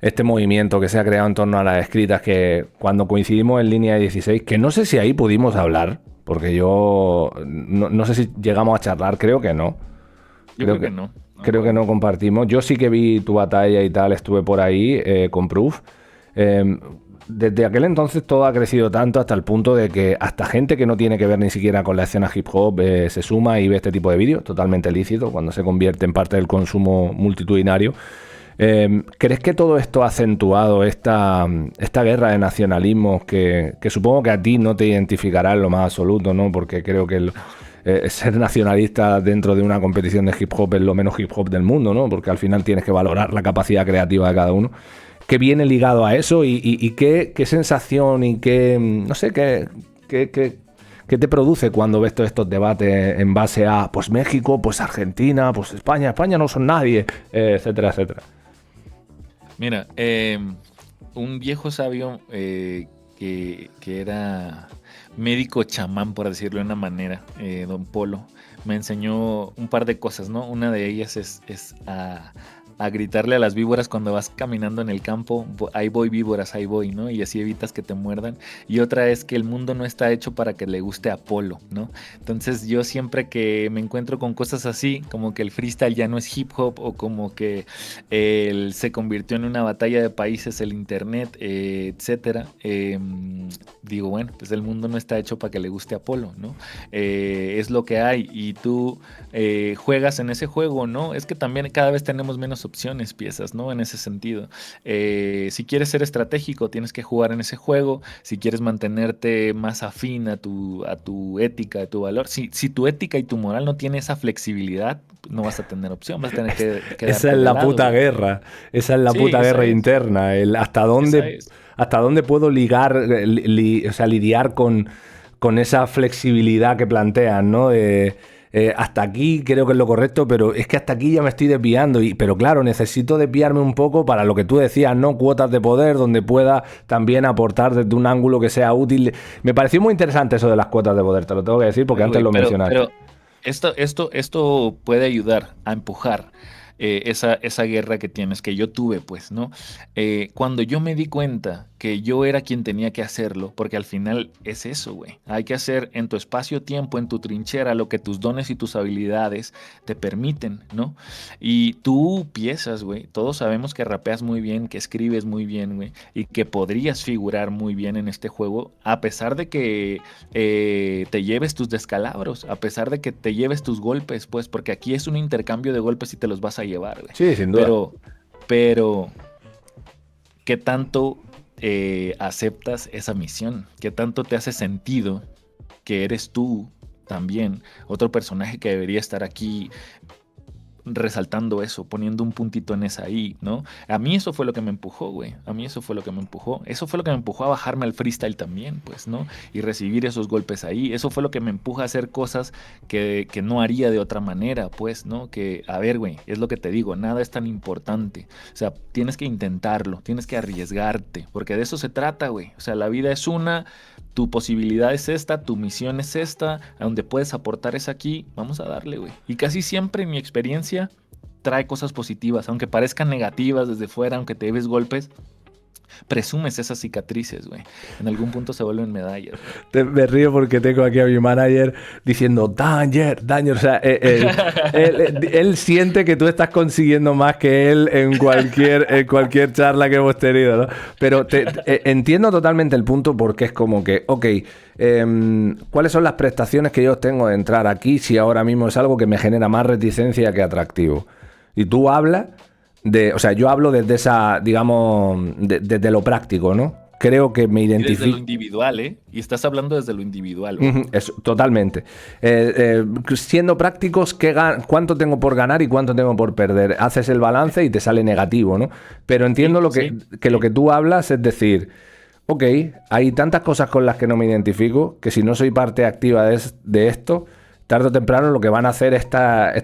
este movimiento que se ha creado en torno a las escritas, que cuando coincidimos en línea 16, que no sé si ahí pudimos hablar, porque yo no sé si llegamos a charlar, creo que no. Yo creo que no. creo que no compartimos. Yo sí que vi tu batalla y tal, estuve por ahí con Proof. Desde aquel entonces todo ha crecido tanto hasta el punto de que hasta gente que no tiene que ver ni siquiera con la escena hip hop se suma y ve este tipo de vídeos, totalmente lícito, cuando se convierte en parte del consumo multitudinario. ¿Crees que todo esto ha acentuado esta guerra de nacionalismos que supongo que a ti no te identificará en lo más absoluto, ¿no? Porque creo que ser nacionalista dentro de una competición de hip hop es lo menos hip hop del mundo, ¿no? Porque al final tienes que valorar la capacidad creativa de cada uno. ¿Qué viene ligado a eso y qué sensación y qué, no sé, qué te produce cuando ves todos estos debates en base a, pues México, pues Argentina, pues España no son nadie, etcétera, etcétera? Mira, un viejo sabio que era médico chamán, por decirlo de una manera, don Polo, me enseñó un par de cosas, ¿no? Una de ellas es a gritarle a las víboras cuando vas caminando en el campo, ahí voy víboras, ahí voy, ¿no? Y así evitas que te muerdan. Y otra es que el mundo no está hecho para que le guste a Apolo, ¿no? Entonces yo siempre que me encuentro con cosas así, como que el freestyle ya no es hip hop o como que se convirtió en una batalla de países, el internet, etcétera, digo, bueno, pues el mundo no está hecho para que le guste a Apolo, ¿no? Es lo que hay y tú juegas en ese juego, ¿no? Es que también cada vez tenemos menos opciones, piezas, ¿no? En ese sentido. Si quieres ser estratégico, tienes que jugar en ese juego. Si quieres mantenerte más afín a tu ética, a tu valor. Si tu ética y tu moral no tiene esa flexibilidad, no vas a tener opción. Vas a tener que esa es la puta guerra. Esa es la puta guerra interna. Hasta dónde puedo ligar, o sea, lidiar con esa flexibilidad que plantean, ¿no? Hasta aquí creo que es lo correcto, pero es que hasta aquí ya me estoy desviando. Pero claro, necesito desviarme un poco para lo que tú decías, ¿no? Cuotas de poder donde pueda también aportar desde un ángulo que sea útil. Me pareció muy interesante eso de las cuotas de poder, te lo tengo que decir porque antes lo mencionaste. Pero esto puede ayudar a empujar esa guerra que tienes, que yo tuve, pues, ¿no? Cuando yo me di cuenta que yo era quien tenía que hacerlo, porque al final es eso, güey. Hay que hacer en tu espacio-tiempo, en tu trinchera, lo que tus dones y tus habilidades te permiten, ¿no? Y tú piensas, güey, todos sabemos que rapeas muy bien, que escribes muy bien, güey, y que podrías figurar muy bien en este juego, a pesar de que te lleves tus descalabros, a pesar de que te lleves tus golpes, pues, porque aquí es un intercambio de golpes y te los vas a llevar, güey. Sí, sin duda. Pero ¿qué tanto aceptas esa misión? ¿Qué tanto te hace sentido que eres tú también otro personaje que debería estar aquí resaltando eso, poniendo un puntito en esa I, ¿no? A mí eso fue lo que me empujó, güey. A mí eso fue lo que me empujó. Eso fue lo que me empujó a bajarme al freestyle también, pues, ¿no? Y recibir esos golpes ahí. Eso fue lo que me empuja a hacer cosas que no haría de otra manera, pues, ¿no? Que, a ver, güey, es lo que te digo, nada es tan importante. O sea, tienes que intentarlo, tienes que arriesgarte, porque de eso se trata, güey. O sea, la vida es una, tu posibilidad es esta, tu misión es esta, a donde puedes aportar es aquí, vamos a darle, güey. Y casi siempre en mi experiencia trae cosas positivas, aunque parezcan negativas desde fuera, aunque te lleves golpes, presumes esas cicatrices, güey. En algún punto se vuelven medallas. Me río porque tengo aquí a mi manager diciendo Danger. O sea, él siente que tú estás consiguiendo más que él en cualquier charla que hemos tenido, ¿no? Pero entiendo totalmente el punto porque es como que, ok, ¿cuáles son las prestaciones que yo tengo de entrar aquí si ahora mismo es algo que me genera más reticencia que atractivo? Y tú hablas o sea, yo hablo desde esa, digamos, desde lo práctico, ¿no? Creo que me identifico. Desde lo individual, ¿eh? Y estás hablando desde lo individual, ¿no? Eso, totalmente. Siendo prácticos, ¿cuánto tengo por ganar y cuánto tengo por perder? Haces el balance y te sale negativo, ¿no? Pero entiendo lo que tú hablas, es decir, ok, hay tantas cosas con las que no me identifico que si no soy parte activa de esto, tarde o temprano lo que van a hacer estas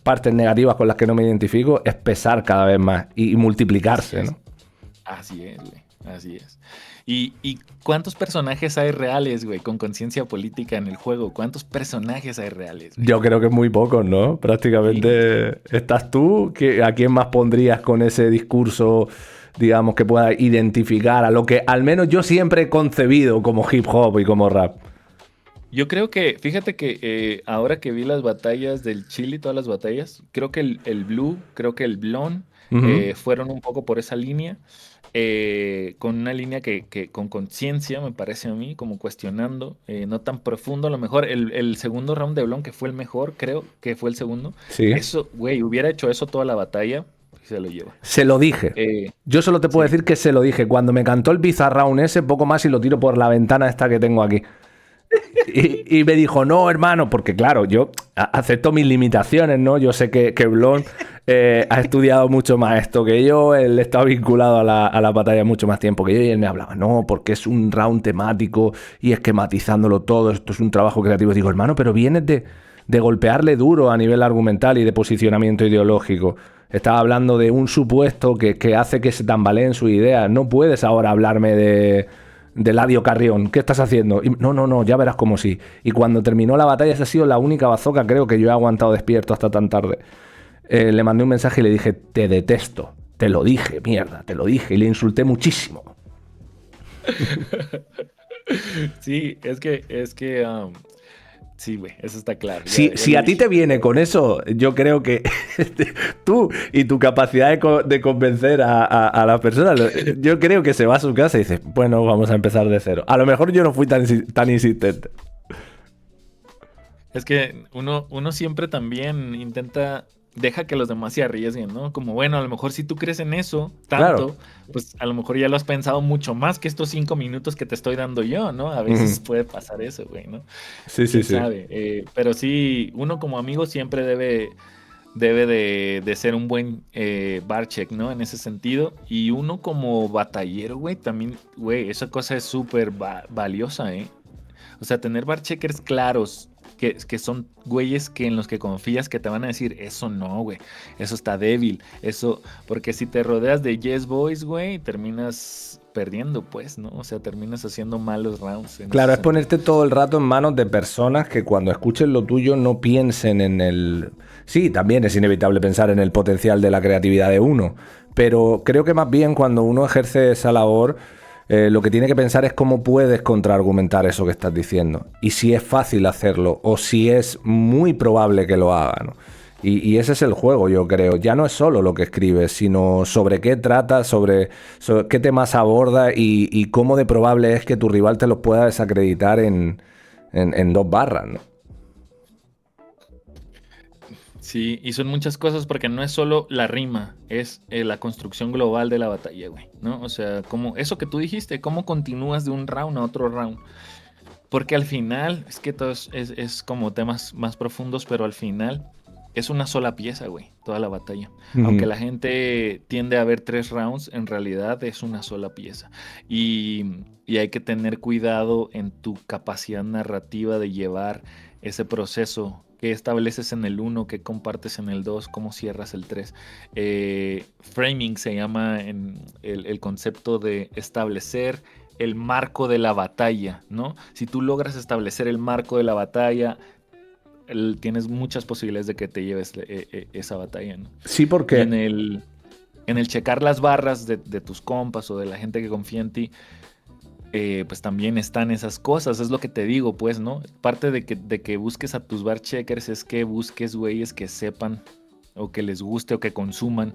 partes negativas con las que no me identifico es pesar cada vez más y multiplicarse, ¿no? Así es, güey. Así es. ¿Y cuántos personajes hay reales, güey, con conciencia política en el juego? ¿Cuántos personajes hay reales, güey? Yo creo que muy pocos, ¿no? Prácticamente estás tú. ¿A quién más pondrías con ese discurso, digamos, que pueda identificar a lo que al menos yo siempre he concebido como hip hop y como rap? Yo creo que, fíjate que ahora que vi las batallas del Chile, todas las batallas, creo que el Blue, creo que el Blonde Ujú. fueron un poco por esa línea, con una línea que con conciencia, me parece a mí, como cuestionando, no tan profundo. A lo mejor el segundo round de Blonde, que fue el mejor, creo que fue el segundo. Sí. Eso, güey, hubiera hecho eso toda la batalla, se lo lleva. Se lo dije. Eh, Yo solo te puedo sí. decir que se lo dije. Cuando me cantó el Bizarround ese, poco más y lo tiro por la ventana esta que tengo aquí. Y me dijo, no, hermano, porque claro, yo acepto mis limitaciones, ¿no? Yo sé que Blon ha estudiado mucho más esto que yo, él está vinculado a la batalla mucho más tiempo que yo, y él me hablaba, no, porque es un round temático y esquematizándolo todo, esto es un trabajo creativo. Y digo, hermano, pero vienes de golpearle duro a nivel argumental y de posicionamiento ideológico. Estaba hablando de un supuesto que hace que se tambaleen sus ideas. No puedes ahora hablarme de Eladio Carrión, ¿qué estás haciendo? Y, no, ya verás cómo sí. Y cuando terminó la batalla, esa ha sido la única bazooka, creo, que yo he aguantado despierto hasta tan tarde. Le mandé un mensaje y le dije, te detesto, te lo dije, mierda, te lo dije, y le insulté muchísimo. Sí, sí, güey, eso está claro. Ya Si lo a ti te dijiste. viene con eso, yo creo que tú y tu capacidad de convencer a la persona, yo creo que se va a su casa y dice, bueno, vamos a empezar de cero. A lo mejor yo no fui tan insistente. Es que uno siempre también deja que los demás se arriesguen, ¿no? Como, bueno, a lo mejor si tú crees en eso Claro. tanto, pues a lo mejor ya lo has pensado mucho más que estos 5 minutos que te estoy dando yo, ¿no? A Ujú. veces puede pasar eso, güey, ¿no? Sí, sí, Quién sí. sabe. Pero sí, uno como amigo siempre debe de ser un buen bar check, ¿no? En ese sentido. Y uno como batallero, güey, también, güey, esa cosa es súper valiosa, ¿eh? O sea, tener bar checkers claros, que son güeyes en los que confías que te van a decir, eso no, güey, eso está débil, eso, porque si te rodeas de yes boys, güey, terminas perdiendo, pues, ¿no? O sea, terminas haciendo malos rounds en ese Claro, es sentido. ponerte todo el rato en manos de personas que cuando escuchen lo tuyo no piensen en el... Sí, también es inevitable pensar en el potencial de la creatividad de uno, pero creo que más bien cuando uno ejerce esa labor, lo que tiene que pensar es cómo puedes contraargumentar eso que estás diciendo y si es fácil hacerlo o si es muy probable que lo haga, ¿no? Y ese es el juego, yo creo. Ya no es solo lo que escribes, sino sobre qué trata, sobre qué temas aborda y cómo de probable es que tu rival te los pueda desacreditar en dos barras, ¿no? Sí, y son muchas cosas porque no es solo la rima, es la construcción global de la batalla, güey, ¿no? O sea, como eso que tú dijiste, cómo continúas de un round a otro round. Porque al final, es que todo es como temas más profundos, pero al final es una sola pieza, güey, toda la batalla. Aunque Ujú. la gente tiende a ver 3 rounds, en realidad es una sola pieza. Y hay que tener cuidado en tu capacidad narrativa de llevar ese proceso que estableces en el uno, que compartes en el 2, cómo cierras el 3. Framing se llama en el concepto de establecer el marco de la batalla, ¿no? Si tú logras establecer el marco de la batalla, tienes muchas posibilidades de que te lleves esa batalla, ¿no? Sí, Y porque en el checar las barras de tus compas o de la gente que confía en ti, pues también están esas cosas, es lo que te digo, pues, ¿no? Parte de que busques a tus bar checkers es que busques güeyes que sepan o que les guste o que consuman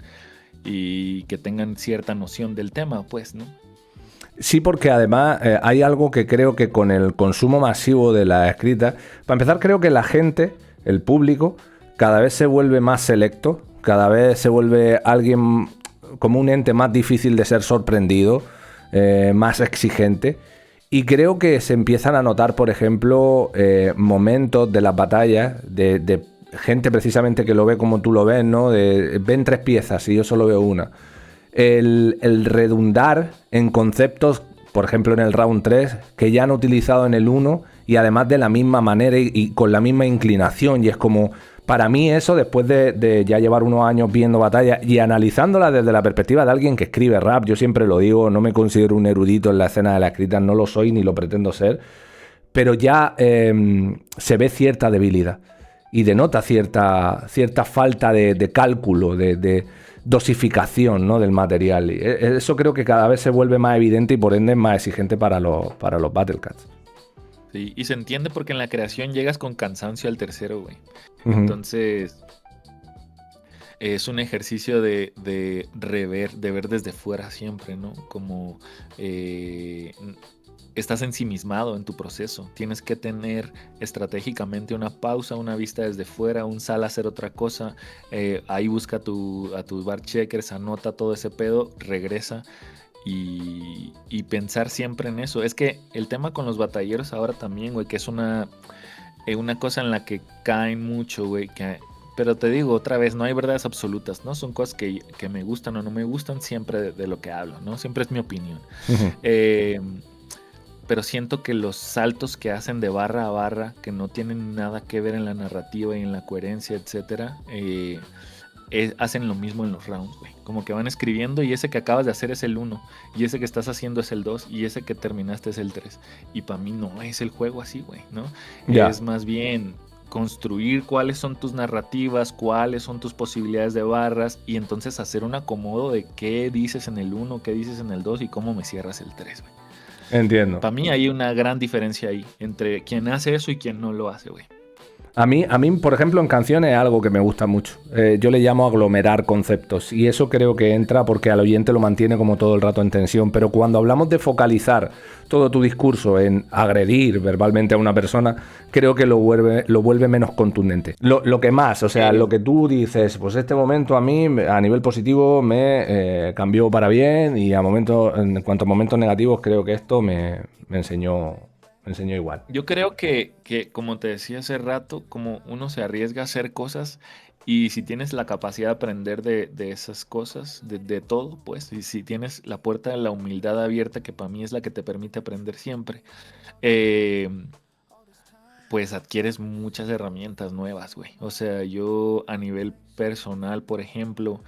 y que tengan cierta noción del tema, pues, ¿no? Sí, porque además hay algo que creo que con el consumo masivo de la escrita, para empezar creo que la gente, el público, cada vez se vuelve más selecto, cada vez se vuelve alguien como un ente más difícil de ser sorprendido, más exigente. Y creo que se empiezan a notar, por ejemplo, momentos de las batallas de gente precisamente que lo ve como tú lo ves, ¿no? Ven tres piezas y yo solo veo una. El redundar en conceptos, por ejemplo en el round 3 que ya han utilizado en el uno y además de la misma manera y con la misma inclinación. Y es como, para mí eso, después de ya llevar unos años viendo batallas y analizándolas desde la perspectiva de alguien que escribe rap, yo siempre lo digo, no me considero un erudito en la escena de la escrita, no lo soy ni lo pretendo ser, pero ya se ve cierta debilidad y denota cierta falta de cálculo, de dosificación, ¿no? Del material. Y eso creo que cada vez se vuelve más evidente y por ende es más exigente para los Battle Cats. Sí, y se entiende porque en la creación llegas con cansancio al tercero, güey. Ujú. Entonces, es un ejercicio de rever, de ver desde fuera siempre, ¿no? Como estás ensimismado en tu proceso. Tienes que tener estratégicamente una pausa, una vista desde fuera, un sal a hacer otra cosa. Ahí busca a tus bar checkers, anota todo ese pedo, regresa y pensar siempre en eso. Es que el tema con los batalleros ahora también, güey, que es una cosa en la que caen mucho, güey, pero te digo otra vez, no hay verdades absolutas, ¿no? Son cosas que me gustan o no me gustan siempre de lo que hablo, ¿no? Siempre es mi opinión. Ujú. Eh, pero siento que los saltos que hacen de barra a barra, que no tienen nada que ver en la narrativa y en la coherencia, etcétera, hacen lo mismo en los rounds, güey. Como que van escribiendo y ese que acabas de hacer es el uno y ese que estás haciendo es el 2 y ese que terminaste es el 3. Y para mí no es el juego así, güey, ¿no? Ya, Es más bien construir cuáles son tus narrativas, cuáles son tus posibilidades de barras y entonces hacer un acomodo de qué dices en el uno, qué dices en el 2 y cómo me cierras el 3, güey. entiendo. Para mí hay una gran diferencia ahí entre quien hace eso y quien no lo hace, güey. A mí, por ejemplo, en canciones es algo que me gusta mucho. Yo le llamo aglomerar conceptos y eso creo que entra porque al oyente lo mantiene como todo el rato en tensión. Pero cuando hablamos de focalizar todo tu discurso en agredir verbalmente a una persona, creo que lo vuelve menos contundente. Lo que más, o sea, lo que tú dices, pues este momento a mí, a nivel positivo, me cambió para bien y en cuanto a momentos negativos, creo que esto me enseñó igual. Yo creo que, como te decía hace rato, como uno se arriesga a hacer cosas y si tienes la capacidad de aprender de esas cosas, de todo, pues, y si tienes la puerta de la humildad abierta, que para mí es la que te permite aprender siempre, eh, pues adquieres muchas herramientas nuevas, güey. O sea, yo a nivel personal, por ejemplo,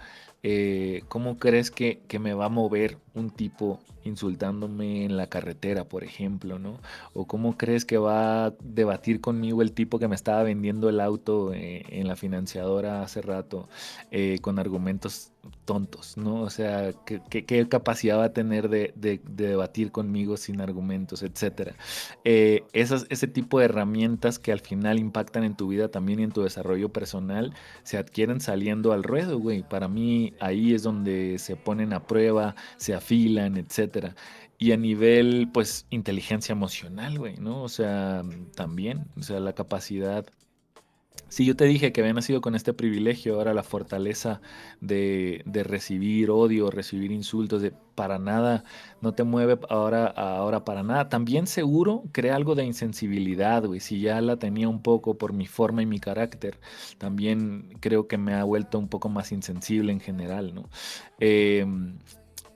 ¿cómo crees que me va a mover un tipo insultándome en la carretera, por ejemplo, ¿no? O cómo crees que va a debatir conmigo el tipo que me estaba vendiendo el auto en la financiadora hace rato con argumentos tontos, ¿no? O sea, ¿qué capacidad va a tener de debatir conmigo sin argumentos, etcétera? Ese tipo de herramientas que al final impactan en tu vida también y en tu desarrollo personal se adquieren saliendo al ruedo, güey. Para mí ahí es donde se ponen a prueba, se afilan, etcétera. Y a nivel, pues, inteligencia emocional, güey, ¿no? O sea, también, o sea, la capacidad. Si yo te dije que había nacido con este privilegio, ahora la fortaleza de recibir odio, recibir insultos, para nada, no te mueve ahora para nada. También seguro crea algo de insensibilidad, güey. Si ya la tenía un poco por mi forma y mi carácter, también creo que me ha vuelto un poco más insensible en general, ¿no? Em,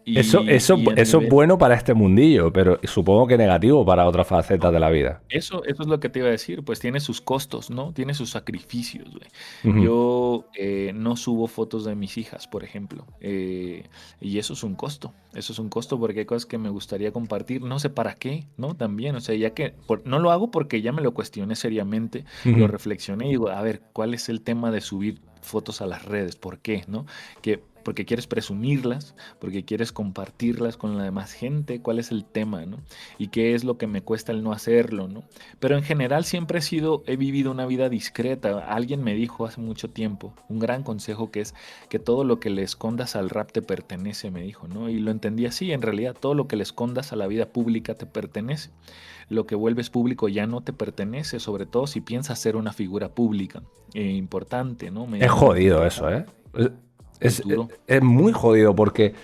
y a Eso es nivel. bueno para este mundillo, pero supongo que negativo para otras facetas de la vida. Eso es lo que te iba a decir, pues tiene sus costos, ¿no? Tiene sus sacrificios, güey. Ujú. Yo no subo fotos de mis hijas, por ejemplo, y eso es un costo porque hay cosas que me gustaría compartir, no sé para qué, ¿no? También, o sea, ya que no lo hago porque ya me lo cuestioné seriamente, lo Ujú. reflexioné y digo, a ver, ¿cuál es el tema de subir fotos a las redes? ¿Por qué, no? Porque quieres presumirlas, porque quieres compartirlas con la demás gente, ¿cuál es el tema, no? Y qué es lo que me cuesta el no hacerlo, ¿no? Pero en general siempre he vivido una vida discreta. Alguien me dijo hace mucho tiempo, un gran consejo que es que todo lo que le escondas al rap te pertenece, me dijo, ¿no? Y lo entendí así, en realidad todo lo que le escondas a la vida pública te pertenece. Lo que vuelves público ya no te pertenece, sobre todo si piensas ser una figura pública importante, ¿no? Es Medianamente jodido eso, importante. ¿eh? Es Es, duro. es muy jodido porque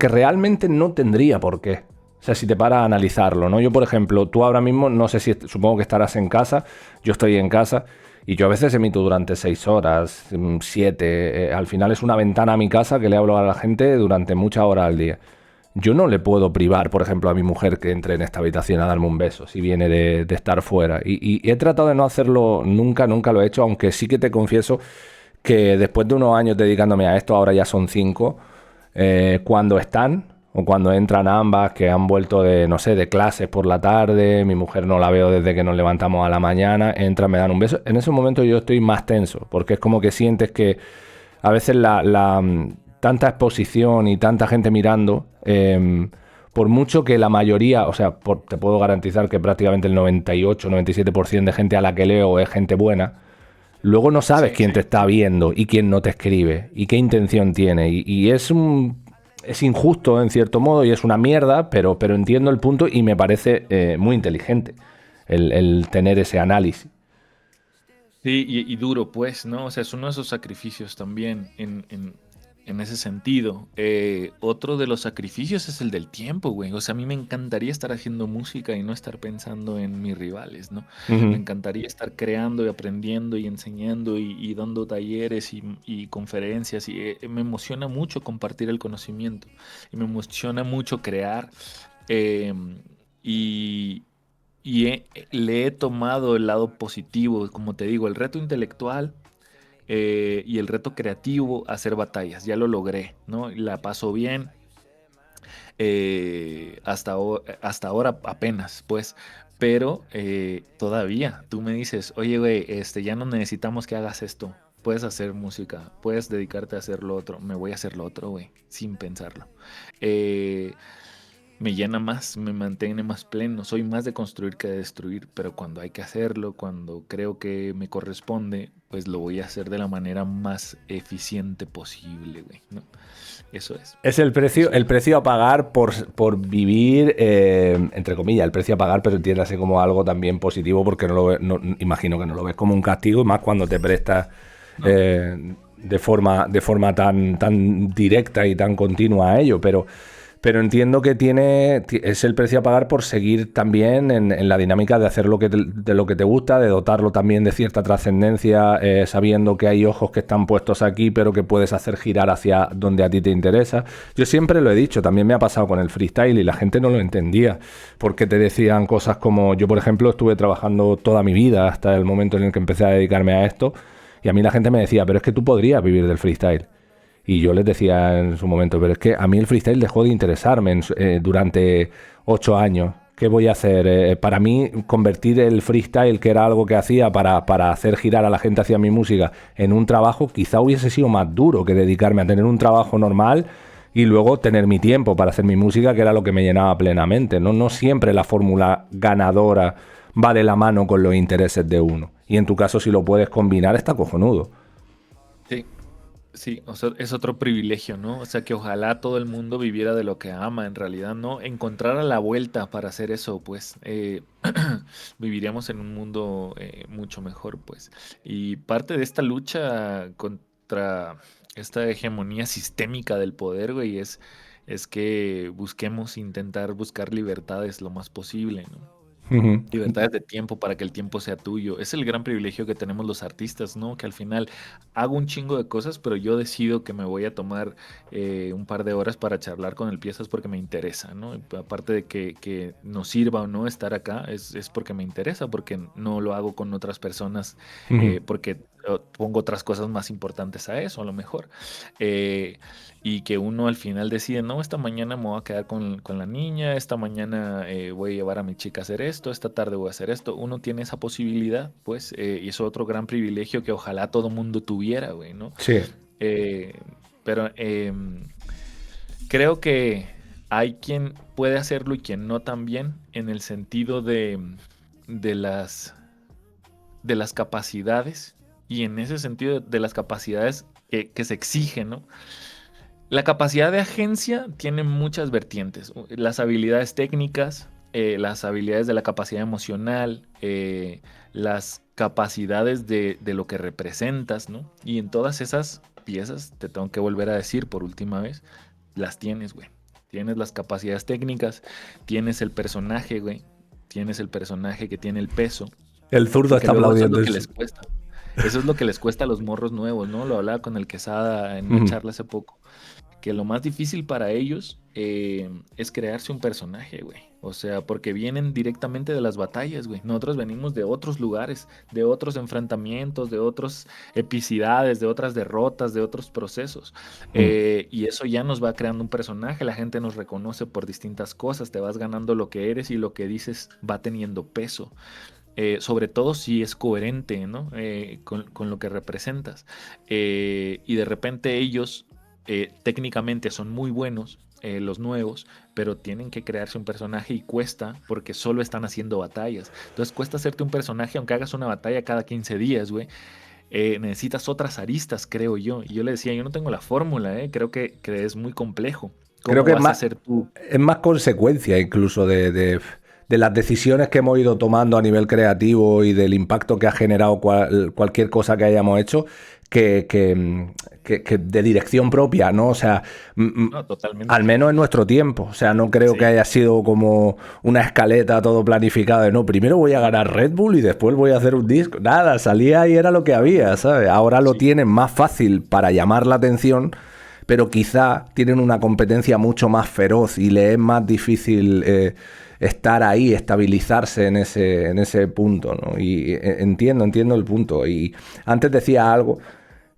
realmente no tendría por qué. O sea, si te paras a analizarlo, ¿no? Yo, por ejemplo, tú ahora mismo, no sé si, supongo que estarás en casa, yo estoy en casa y yo a veces emito durante 6 horas, 7. Al final es una ventana a mi casa que le hablo a la gente durante muchas horas al día. Yo no le puedo privar, por ejemplo, a mi mujer que entre en esta habitación a darme un beso si viene de estar fuera. Y he tratado de no hacerlo nunca, nunca lo he hecho, aunque sí que te confieso que después de unos años dedicándome a esto, ahora ya son 5, cuando están o cuando entran ambas, que han vuelto de, no sé, de clases por la tarde, mi mujer no la veo desde que nos levantamos a la mañana, entran, me dan un beso. En ese momento yo estoy más tenso, porque es como que sientes que a veces tanta exposición y tanta gente mirando por mucho que la mayoría, o sea, te puedo garantizar que prácticamente el 98-97% de gente a la que leo es gente buena, luego no sabes Sí, quién te está viendo y quién no te escribe y qué intención tiene. Y es injusto en cierto modo y es una mierda, pero entiendo el punto y me parece muy inteligente el tener ese análisis. sí, y duro, pues, ¿no? O sea, es uno de esos sacrificios también en ese sentido. Otro de los sacrificios es el del tiempo, güey. O sea, a mí me encantaría estar haciendo música y no estar pensando en mis rivales, ¿no? Me Ujú. encantaría estar creando y aprendiendo y enseñando y dando talleres y conferencias. Y me emociona mucho compartir el conocimiento. Y me emociona mucho crear. em, y, le he tomado el lado positivo, como te digo, el reto intelectual y el reto creativo, hacer batallas. Ya lo logré, ¿no? La paso bien. Hasta ahora apenas, pues. Pero todavía, tú me dices, oye, güey, ya no necesitamos que hagas esto. Puedes hacer música, puedes dedicarte a hacer lo otro. Me voy a hacer lo otro, güey, sin pensarlo. Eh, Me llena más, me mantiene más pleno. Soy más de construir que de destruir, pero cuando hay que hacerlo, cuando creo que me corresponde, pues lo voy a hacer de la manera más eficiente posible, güey, ¿no? Eso es, Es eso el es. precio a pagar por vivir, entre comillas, el precio a pagar, pero entiéndase como algo también positivo, porque imagino que no lo ves como un castigo, y más cuando te prestas No. de forma tan directa y tan continua a ello. Pero entiendo que es el precio a pagar por seguir también en la dinámica de hacer de lo que te gusta, de dotarlo también de cierta trascendencia, sabiendo que hay ojos que están puestos aquí, pero que puedes hacer girar hacia donde a ti te interesa. Yo siempre lo he dicho, también me ha pasado con el freestyle y la gente no lo entendía, porque te decían cosas como, yo por ejemplo estuve trabajando toda mi vida hasta el momento en el que empecé a dedicarme a esto, y a mí la gente me decía, pero es que tú podrías vivir del freestyle. Y yo les decía en su momento, pero es que a mí el freestyle dejó de interesarme durante 8 años. ¿Qué voy a hacer? Para mí, convertir el freestyle, que era algo que hacía para hacer girar a la gente hacia mi música, en un trabajo, quizá hubiese sido más duro que dedicarme a tener un trabajo normal y luego tener mi tiempo para hacer mi música, que era lo que me llenaba plenamente. No siempre la fórmula ganadora va de la mano con los intereses de uno. Y en tu caso, si lo puedes combinar, está cojonudo. Sí, sí, o sea, es otro privilegio, ¿no? O sea, que ojalá todo el mundo viviera de lo que ama, en realidad, ¿no? Encontrar la vuelta para hacer eso, pues viviríamos en un mundo mucho mejor, pues. Y parte de esta lucha contra esta hegemonía sistémica del poder, güey, es que busquemos intentar buscar libertades lo más posible, ¿no? Ujú. Libertades de tiempo para que el tiempo sea tuyo. Es el gran privilegio que tenemos los artistas, ¿no? Que al final hago un chingo de cosas, pero yo decido que me voy a tomar un par de horas para charlar con el Piezas porque me interesa, ¿no? Y aparte de que nos sirva o no estar acá, es porque me interesa, porque no lo hago con otras personas, Ujú. porque pongo otras cosas más importantes a eso, a lo mejor. Eh, y que uno al final decide, no, esta mañana me voy a quedar con la niña, esta mañana voy a llevar a mi chica a hacer esto, esta tarde voy a hacer esto. Uno tiene esa posibilidad, pues, y es otro gran privilegio que ojalá todo mundo tuviera, güey, ¿no? Sí. Eh, pero creo que hay quien puede hacerlo y quien no también, en el sentido de de las capacidades, y en ese sentido de las capacidades que se exigen, ¿no? La capacidad de agencia tiene muchas vertientes. Las habilidades técnicas, las habilidades de la capacidad emocional, las capacidades de lo que representas, ¿no? Y en todas esas piezas, te tengo que volver a decir por última vez, las tienes, güey. Tienes las capacidades técnicas, tienes el personaje, güey. Tienes el personaje que tiene el peso, El zurdo porque está luego eso es aplaudiendo lo que eso. les cuesta. Eso es lo que les cuesta a los morros nuevos, ¿no? Lo hablaba con el Quesada en una Ujú. charla hace poco, que lo más difícil para ellos es crearse un personaje, güey. O sea, porque vienen directamente de las batallas, güey. Nosotros venimos de otros lugares, de otros enfrentamientos, de otras epicidades, de otras derrotas, de otros procesos. Mm. Y eso ya nos va creando un personaje. La gente nos reconoce por distintas cosas. Te vas ganando lo que eres y lo que dices va teniendo peso. Sobre todo si es coherente, ¿no? Con lo que representas. Y de repente ellos técnicamente son muy buenos, los nuevos, pero tienen que crearse un personaje y cuesta porque solo están haciendo batallas. Entonces cuesta hacerte un personaje aunque hagas una batalla cada 15 días, güey. Necesitas otras aristas, creo yo. Y yo le decía, yo no tengo la fórmula, creo que es muy complejo. Creo ¿Cómo que vas a hacer tú? es más consecuencia incluso de las decisiones que hemos ido tomando a nivel creativo y del impacto que ha generado cualquier cosa que hayamos hecho que de dirección propia, ¿no? O sea, No, totalmente. al menos en nuestro tiempo. O sea, no creo que Sí, haya sido como una escaleta todo planificado de no, primero voy a ganar Red Bull y después voy a hacer un disco. Nada, salía y era lo que había, ¿sabes? Ahora lo sí. tienen más fácil para llamar la atención, pero quizá tienen una competencia mucho más feroz y le es más difícil estar ahí, estabilizarse en ese punto, ¿no? Y entiendo el punto. Y antes decía algo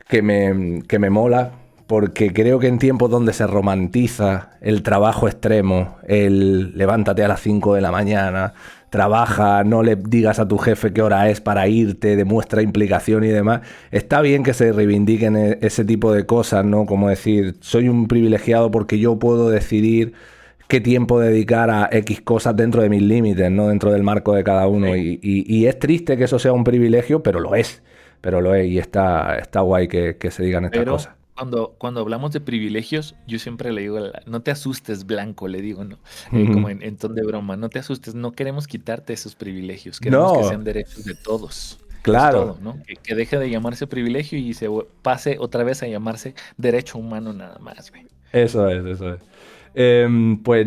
que me mola, porque creo que en tiempos donde se romantiza el trabajo extremo, el levántate a las 5 de la mañana, trabaja, no le digas a tu jefe qué hora es para irte, demuestra implicación y demás, está bien que se reivindiquen ese tipo de cosas, ¿no? Como decir, soy un privilegiado porque yo puedo decidir qué tiempo dedicar a X cosas dentro de mis límites, ¿no? Dentro del marco de cada uno. Sí. Y es triste que eso sea un privilegio, pero lo es. Pero lo es y está guay que se digan estas Pero cosas. cuando hablamos de privilegios, yo siempre le digo, no te asustes, Blanco, le digo, ¿no? Como Ujú. en ton de broma, no te asustes, no queremos quitarte esos privilegios, queremos que No, sean derechos de todos. Es claro, todo, ¿no? Que deje de llamarse privilegio y pase otra vez a llamarse derecho humano nada más, güey. eso es, eso es. Pues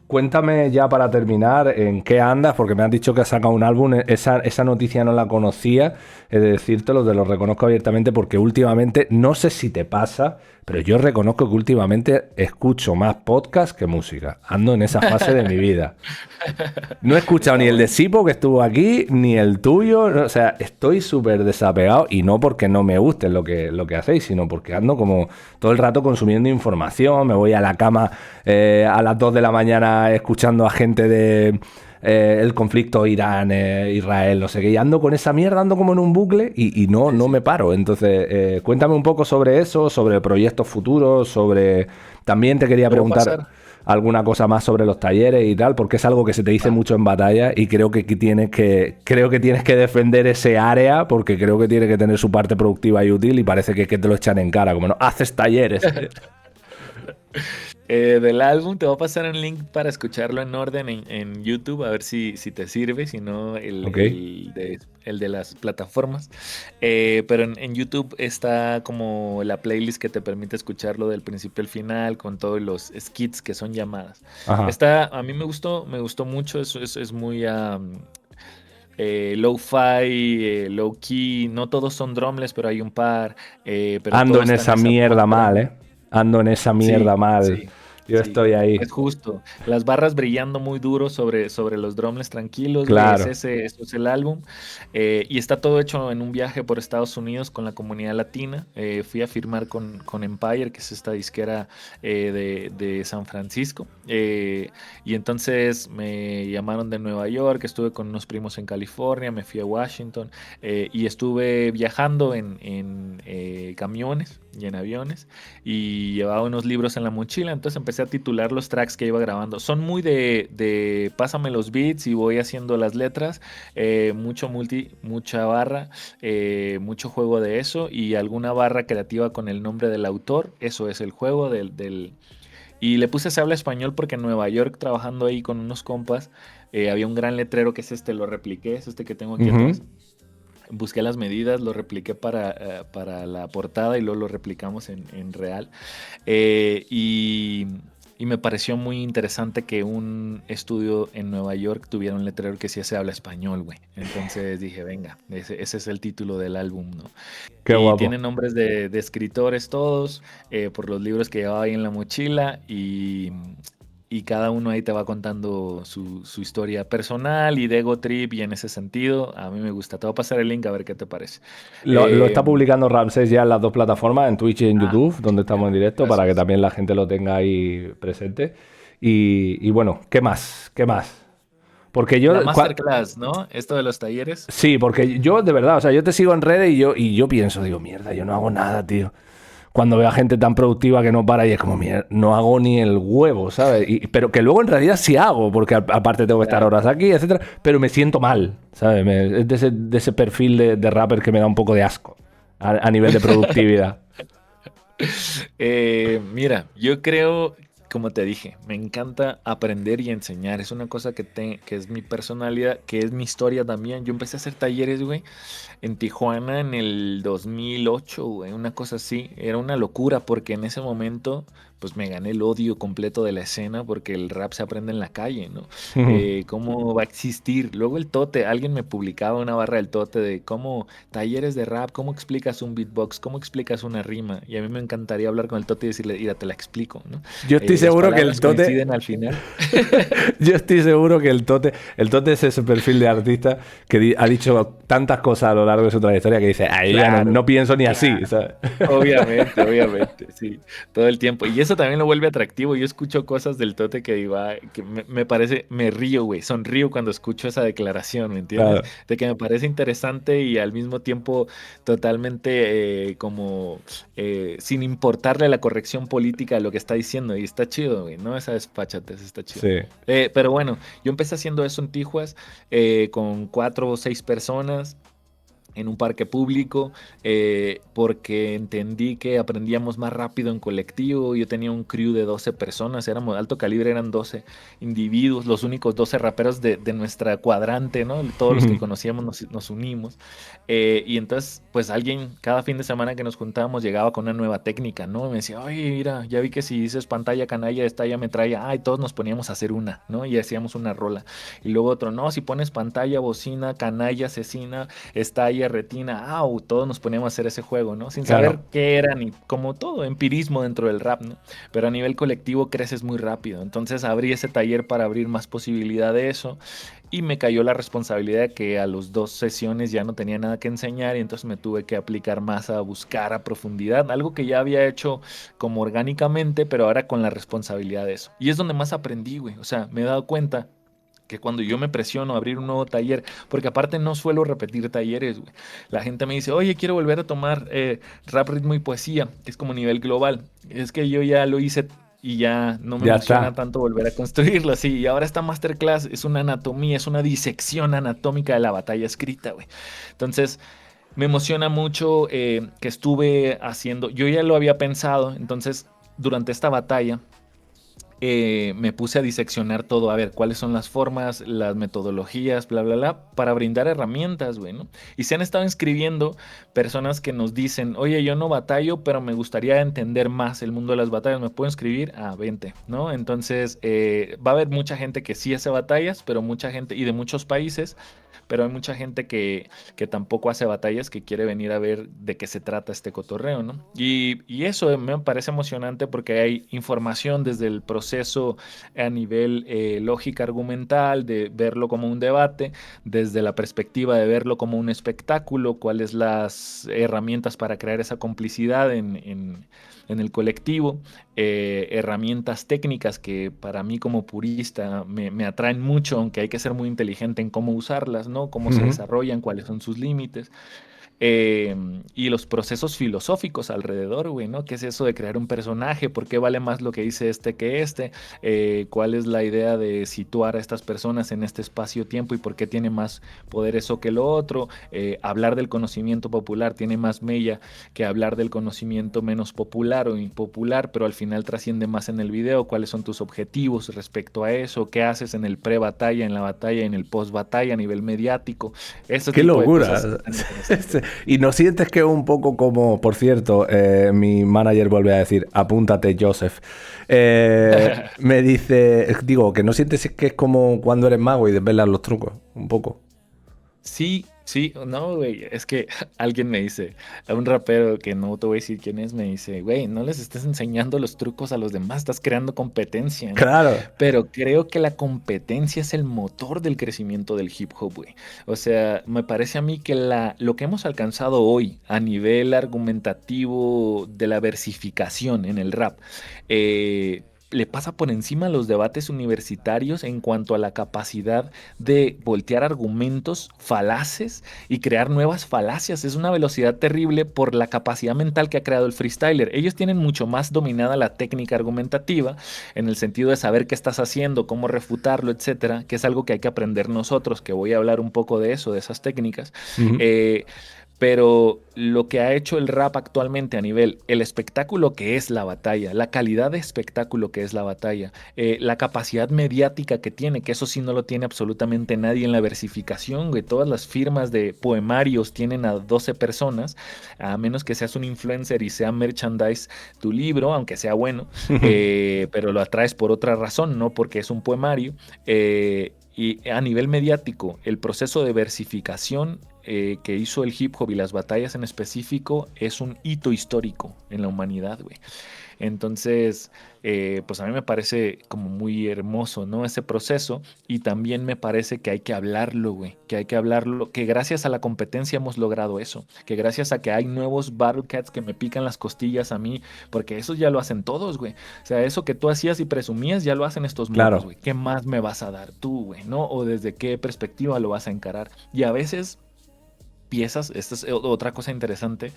cuéntame ya para terminar en qué andas, porque me has dicho que has sacado un álbum. Esa noticia no la conocía, he de decírtelo, te lo reconozco abiertamente, porque últimamente, no sé si te pasa, pero yo reconozco que últimamente escucho más podcast que música. Ando en esa fase de mi vida. No he escuchado Está ni el de bueno. Sipo que estuvo aquí, ni el tuyo. O sea, estoy súper desapegado y no porque no me guste lo que hacéis, sino porque ando como todo el rato consumiendo información. Me voy a la cama a las 2 de la mañana escuchando a gente de el conflicto Irán-Israel, no sé qué. Y ando con esa mierda, ando como en un bucle y Sí, no sí. me paro. Entonces, cuéntame un poco sobre eso, sobre proyectos futuros, sobre... También te quería Te voy a preguntar pasar. alguna cosa más sobre los talleres y tal, porque es algo que se te dice Va. mucho en batalla y creo que tienes que defender ese área porque creo que tiene que tener su parte productiva y útil y parece que te lo echan en cara, como no, haces talleres. Del álbum te voy a pasar un link para escucharlo en orden en YouTube, a ver si te sirve, si no Ok. el de las plataformas. Pero en YouTube está como la playlist que te permite escucharlo del principio al final, con todos los skits que son llamadas. Ajá. A mí me gustó mucho, es muy low-fi, low-key, no todos son drumless, pero hay un par, pero Ando todo en está en esa esa mierda atmósfera. mal, ¿eh? Ando en esa Sí, mierda mal. sí, Yo sí. estoy ahí. Es justo. Las barras brillando muy duro sobre los drumless tranquilos, güey. Claro. Eso es el álbum. Y está todo hecho en un viaje por Estados Unidos con la comunidad latina. Fui a firmar con Empire, que es esta disquera de San Francisco. Y entonces me llamaron de Nueva York, estuve con unos primos en California, me fui a Washington y estuve viajando en camiones y en aviones y llevaba unos libros en la mochila, entonces empecé a titular los tracks que iba grabando. Son muy de pásame los beats y voy haciendo las letras, mucha barra, mucho juego de eso y alguna barra creativa con el nombre del autor, eso es el juego Y le puse se habla español porque en Nueva York trabajando ahí con unos compas, había un gran letrero que es este, lo repliqué, es este que tengo aquí Ujú. atrás. Busqué las medidas, lo repliqué para la portada y luego lo replicamos en real. Eh, y, y me pareció muy interesante que un estudio en Nueva York tuviera un letrero que sí se habla español, güey. Entonces dije, venga, ese es el título del álbum, ¿no? Qué Y guapo. tienen nombres de escritores todos, por los libros que llevaba ahí en la mochila y cada uno ahí te va contando su historia personal y de ego trip y en ese sentido a mí me gusta. Te voy a pasar el link a ver qué te parece. Lo Eh, está publicando Ramsés ya en las dos plataformas, en Twitch y en ah, YouTube, donde estamos en directo, para que gracias. también la gente lo tenga ahí presente. Y bueno, ¿qué más? ¿Qué más? Porque yo, La masterclass, ¿no? Esto de los talleres. sí, porque yo de verdad, o sea, yo te sigo en redes y yo pienso, digo, mierda, yo no hago nada, tío. cuando veo a gente tan productiva que no para y es como, mira, no hago ni el huevo, ¿sabes? Pero que luego en realidad sí hago, porque aparte tengo que estar horas aquí, etcétera, pero me siento mal, ¿sabes? Es de ese perfil de rapper que me da un poco de asco a nivel de productividad. Mira, yo creo, como te dije, me encanta aprender y enseñar. Es una cosa que es mi personalidad, que es mi historia también. Yo empecé a hacer talleres, güey, en Tijuana en el 2008, güey, una cosa así. Era una locura porque en ese momento, pues me gané el odio completo de la escena porque el rap se aprende en la calle, ¿no? ¿Cómo va a existir? Luego el Tote, alguien me publicaba una barra del Tote de cómo talleres de rap, cómo explicas un beatbox, cómo explicas una rima. Y a mí me encantaría hablar con el Tote y decirle, mira, te la explico, ¿no? Yo estoy Las seguro que el palabras Tote... coinciden al final. Yo estoy seguro que el Tote es ese perfil de artista que ha dicho tantas cosas a lo largo de su trayectoria que dice, ay, ya no, Claro, no pienso ni así, claro. ¿sabes? Obviamente, sí, todo el tiempo. Y eso también lo vuelve atractivo. Yo escucho cosas del Tote que digo, "Ay", que me parece, me río, güey, sonrío cuando escucho esa declaración, ¿me entiendes? Claro, De que me parece interesante y al mismo tiempo totalmente como sin importarle la corrección política de lo que está diciendo. Y está chido, güey, ¿no? Esa desfachatez está chido. sí. Pero bueno, yo empecé haciendo eso en Tijuas con 4 o 6 personas en un parque público, porque entendí que aprendíamos más rápido en colectivo. Yo tenía un crew de 12 personas, éramos de alto calibre, eran 12 individuos, los únicos 12 raperos de nuestra cuadrante, ¿no? Todos los que conocíamos nos unimos. Y entonces, pues alguien, cada fin de semana que nos juntábamos, llegaba con una nueva técnica, ¿no? Y me decía, oye, mira, ya vi que si dices pantalla, canalla, estalla, metralla, ay, todos nos poníamos a hacer una, ¿no? Y hacíamos una rola. Y luego otro, no, si pones pantalla, bocina, canalla, asesina, estalla, retina, au, todos nos poníamos a hacer ese juego, ¿no? Sin saber Claro. qué era, ni como todo, empirismo dentro del rap, ¿no? Pero a nivel colectivo creces muy rápido. Entonces abrí ese taller para abrir más posibilidad de eso y me cayó la responsabilidad de que a las 2 sesiones ya no tenía nada que enseñar y entonces me tuve que aplicar más a buscar a profundidad, algo que ya había hecho como orgánicamente, pero ahora con la responsabilidad de eso. Y es donde más aprendí, güey. O sea, me he dado cuenta que cuando yo me presiono a abrir un nuevo taller, porque aparte no suelo repetir talleres, güey. La gente me dice, oye, quiero volver a tomar rap, ritmo y poesía, que es como nivel global. Es que yo ya lo hice y ya no me Ya emociona está. tanto volver a construirlo así. Y ahora esta masterclass es una anatomía, es una disección anatómica de la batalla escrita, güey. Entonces, me emociona mucho que estuve haciendo, yo ya lo había pensado, entonces, durante esta batalla me puse a diseccionar todo, a ver cuáles son las formas, las metodologías, bla, bla, bla, para brindar herramientas, güey, ¿no? Y se han estado inscribiendo personas que nos dicen, oye, yo no batallo, pero me gustaría entender más el mundo de las batallas, ¿me puedo inscribir? Ah, 20, ¿no? Entonces, va a haber mucha gente que sí hace batallas, pero mucha gente, y de muchos países, pero hay mucha gente que tampoco hace batallas, que quiere venir a ver de qué se trata este cotorreo, ¿no? Y eso me parece emocionante porque hay información desde el proceso a nivel lógica argumental, de verlo como un debate, desde la perspectiva de verlo como un espectáculo, cuáles las herramientas para crear esa complicidad en el colectivo, herramientas técnicas que para mí como purista me atraen mucho, aunque hay que ser muy inteligente en cómo usarlas, ¿no? Cómo se Ujú. desarrollan, cuáles son sus límites. Y los procesos filosóficos alrededor, güey, ¿no? ¿Qué es eso de crear un personaje? ¿Por qué vale más lo que dice este que este? ¿Cuál es la idea de situar a estas personas en este espacio-tiempo y por qué tiene más poder eso que lo otro? Hablar del conocimiento popular tiene más mella que hablar del conocimiento menos popular o impopular, pero al final trasciende más en el video. ¿Cuáles son tus objetivos respecto a eso? ¿Qué haces en el pre-batalla, en la batalla y en el post-batalla a nivel mediático? Ese Qué tipo de cosas locura. están interesantes. Y no sientes que es un poco como, por cierto, mi manager vuelve a decir, apúntate, Joseph. Me dice, digo, que no sientes que es como cuando eres mago y desvelas los trucos, un poco. Sí, sí, no, güey, es que alguien me dice, a un rapero que no te voy a decir quién es, me dice, güey, no les estés enseñando los trucos a los demás, estás creando competencia, ¿no? Claro. Pero creo que la competencia es el motor del crecimiento del hip hop, güey. O sea, me parece a mí que lo que hemos alcanzado hoy a nivel argumentativo de la versificación en el rap, le pasa por encima a los debates universitarios en cuanto a la capacidad de voltear argumentos falaces y crear nuevas falacias. Es una velocidad terrible por la capacidad mental que ha creado el freestyler. Ellos tienen mucho más dominada la técnica argumentativa en el sentido de saber qué estás haciendo, cómo refutarlo, etcétera, que es algo que hay que aprender nosotros, que voy a hablar un poco de eso, de esas técnicas. Ujú. Eh, pero lo que ha hecho el rap actualmente a nivel, el espectáculo que es la batalla, la calidad de espectáculo que es la batalla, la capacidad mediática que tiene, que eso sí no lo tiene absolutamente nadie en la versificación, güey. Todas las firmas de poemarios tienen a 12 personas, a menos que seas un influencer y sea merchandise tu libro, aunque sea bueno, pero lo atraes por otra razón, no porque es un poemario. Y a nivel mediático, el proceso de versificación que hizo el hip hop y las batallas en específico es un hito histórico en la humanidad, güey. Entonces, pues a mí me parece como muy hermoso, ¿no? Ese proceso. Y también me parece que hay que hablarlo, güey. Que hay que hablarlo. Que gracias a la competencia hemos logrado eso. Que gracias a que hay nuevos Battle Cats que me pican las costillas a mí. Porque eso ya lo hacen todos, güey. O sea, eso que tú hacías y presumías ya lo hacen estos morros, Claro. güey. ¿Qué más me vas a dar tú, güey? ¿No? O desde qué perspectiva lo vas a encarar. Y a veces piezas, esta es otra cosa interesante,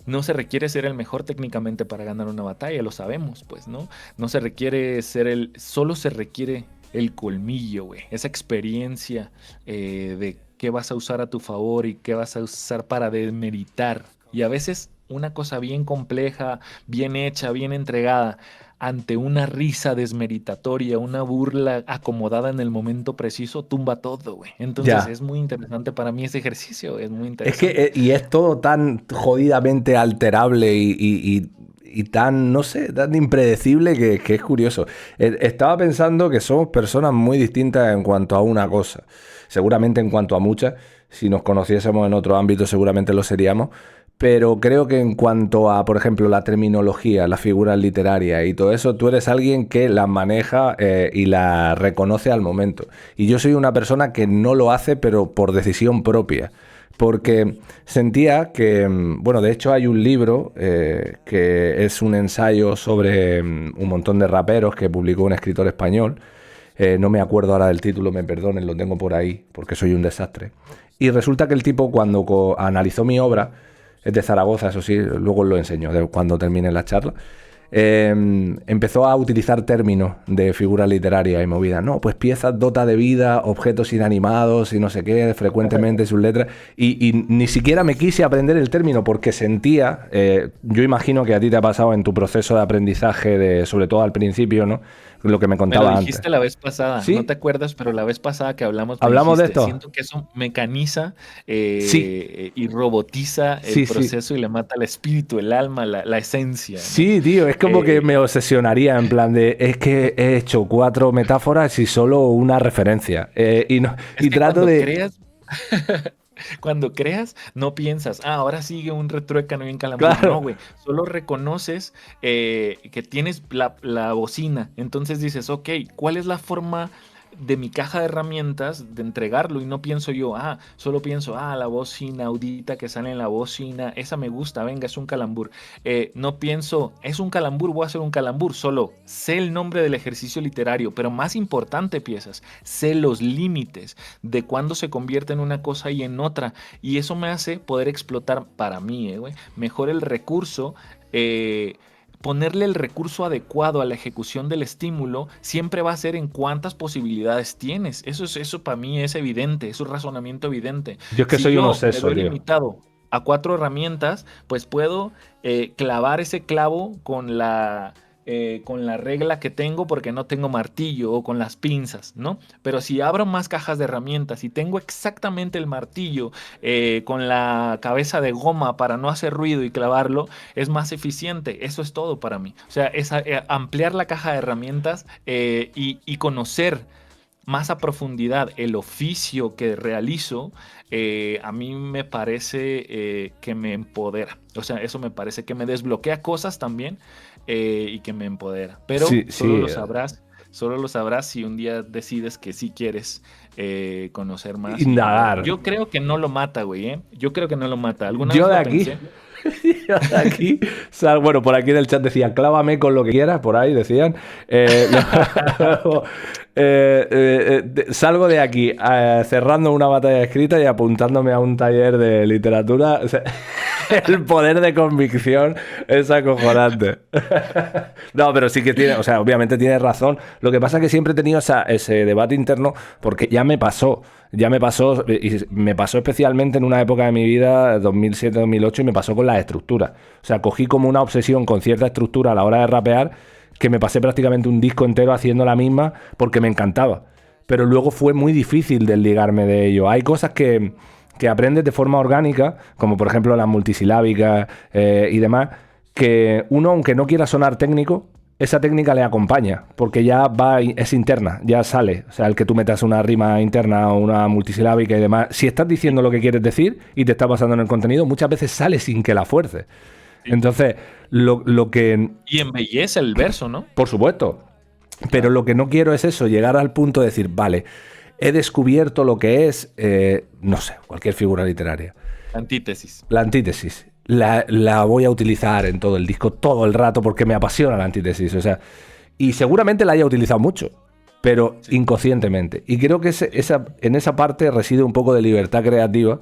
no se requiere ser el mejor técnicamente para ganar una batalla, lo sabemos, pues, ¿no? No se requiere ser solo se requiere el colmillo, güey, esa experiencia de qué vas a usar a tu favor y qué vas a usar para demeritar. Y a veces una cosa bien compleja, bien hecha, bien entregada, ante una risa desmeritatoria, una burla acomodada en el momento preciso, tumba todo, güey. Entonces Ya. es muy interesante para mí ese ejercicio, es muy Es que, interesante. y es todo tan jodidamente alterable y tan, no sé, tan impredecible que es curioso. Estaba pensando que somos personas muy distintas en cuanto a una cosa. Seguramente en cuanto a muchas. Si nos conociésemos en otro ámbito, seguramente lo seríamos. Pero creo que en cuanto a, por ejemplo, la terminología, las figuras literarias y todo eso, tú eres alguien que las maneja y las reconoce al momento. Y yo soy una persona que no lo hace, pero por decisión propia. Porque sentía que, bueno, de hecho hay un libro que es un ensayo sobre un montón de raperos que publicó un escritor español. No me acuerdo ahora del título, me perdonen, lo tengo por ahí, porque soy un desastre. Y resulta que el tipo cuando analizó mi obra, es de Zaragoza, eso sí, luego os lo enseño cuando termine la charla, empezó a utilizar términos de figuras literarias y movidas. No, pues piezas dota de vida, objetos inanimados y no sé qué, frecuentemente sus letras. Y ni siquiera me quise aprender el término porque sentía, yo imagino que a ti te ha pasado en tu proceso de aprendizaje, sobre todo al principio, ¿no? Lo que me Me lo contaba antes. dijiste la vez pasada, no ¿Sí? te acuerdas, pero la vez pasada que hablamos me ¿Hablamos de dijiste, esto? siento que eso mecaniza Sí, y robotiza el sí, sí. proceso y le mata el espíritu, el alma, la esencia, ¿no? Sí, tío, es como que Eh, me obsesionaría en plan de, es que he hecho 4 metáforas y solo una referencia. es Y que trato cuando de... creas, cuando creas, no piensas, ahora sigue un retruécano y un calambur. Claro, No, güey. Solo reconoces que tienes la bocina. Entonces dices, ok, ¿cuál es la forma de mi caja de herramientas de entregarlo? Y no pienso yo, solo pienso, la voz inaudita que sale en la bocina, esa me gusta, venga, es un calambur. No pienso, es un calambur, voy a hacer un calambur. Solo sé el nombre del ejercicio literario, pero más importante, piezas, sé los límites de cuándo se convierte en una cosa y en otra. Y eso me hace poder explotar para mí, güey, mejor el recurso. Ponerle el recurso adecuado a la ejecución del estímulo siempre va a ser en cuántas posibilidades tienes. Eso para mí es evidente, es un razonamiento evidente. yo es que Si soy un yo me obseso, veo tío. limitado a 4 herramientas, pues puedo clavar ese clavo con la regla que tengo porque no tengo martillo o con las pinzas, ¿no? Pero si abro más cajas de herramientas y tengo exactamente el martillo con la cabeza de goma para no hacer ruido y clavarlo, es más eficiente. Eso es todo para mí. O sea, es ampliar la caja de herramientas y conocer más a profundidad el oficio que realizo, a mí me parece que me empodera. O sea, eso me parece que me desbloquea cosas también y que me empodera. Pero Sí, sí. solo lo sabrás si un día decides que sí quieres conocer más y ver. Indagar. Yo creo que no lo mata, güey, ¿eh? Yo creo que no lo mata. Alguna Yo vez de lo aquí, pensé. Yo de aquí, bueno, por aquí en el chat decían, clávame con lo que quieras, por ahí decían. Luego, salgo de aquí cerrando una batalla escrita y apuntándome a un taller de literatura. O sea, el poder de convicción es acojonante. No, pero sí que tiene, o sea, obviamente tiene razón. Lo que pasa es que siempre he tenido ese debate interno porque ya me pasó, y me pasó especialmente en una época de mi vida, 2007-2008, y me pasó con las estructuras. O sea, cogí como una obsesión con cierta estructura a la hora de rapear, que me pasé prácticamente un disco entero haciendo la misma porque me encantaba. Pero luego fue muy difícil desligarme de ello. Hay cosas que aprendes de forma orgánica, como por ejemplo las multisilábicas y demás, que uno, aunque no quiera sonar técnico, esa técnica le acompaña, porque ya es interna, ya sale. O sea, el que tú metas una rima interna o una multisilábica y demás, si estás diciendo lo que quieres decir y te está pasando en el contenido, muchas veces sale sin que la fuerces. Entonces, lo que... Y embellece el verso, ¿no? Por supuesto. Pero lo que no quiero es eso, llegar al punto de decir, vale, he descubierto lo que es, no sé, cualquier figura literaria. Antítesis. La antítesis. La voy a utilizar en todo el disco, todo el rato, porque me apasiona la antítesis. O sea, y seguramente la haya utilizado mucho, pero sí, inconscientemente. Y creo que en esa parte reside un poco de libertad creativa,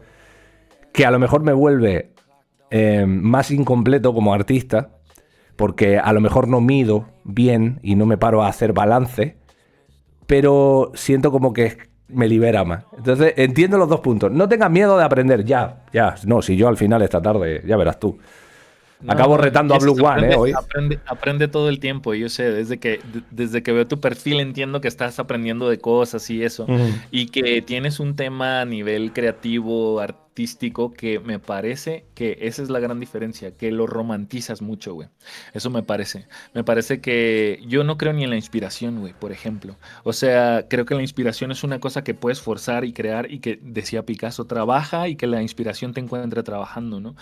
que a lo mejor me vuelve más incompleto como artista, porque a lo mejor no mido bien y no me paro a hacer balance, pero siento como que me libera más. Entonces entiendo los dos puntos. No tengas miedo de aprender, ya. No, si yo al final esta tarde, ya verás tú. Acabo retando a Blue One, hoy. Aprende todo el tiempo. Yo sé, desde que veo tu perfil entiendo que estás aprendiendo de cosas y eso. Y que tienes un tema a nivel creativo, artístico, que me parece que esa es la gran diferencia, que lo romantizas mucho, güey. Eso me parece. Me parece que yo no creo ni en la inspiración, güey, por ejemplo. O sea, creo que la inspiración es una cosa que puedes forzar y crear y que, decía Picasso, trabaja y que la inspiración te encuentre trabajando, ¿no?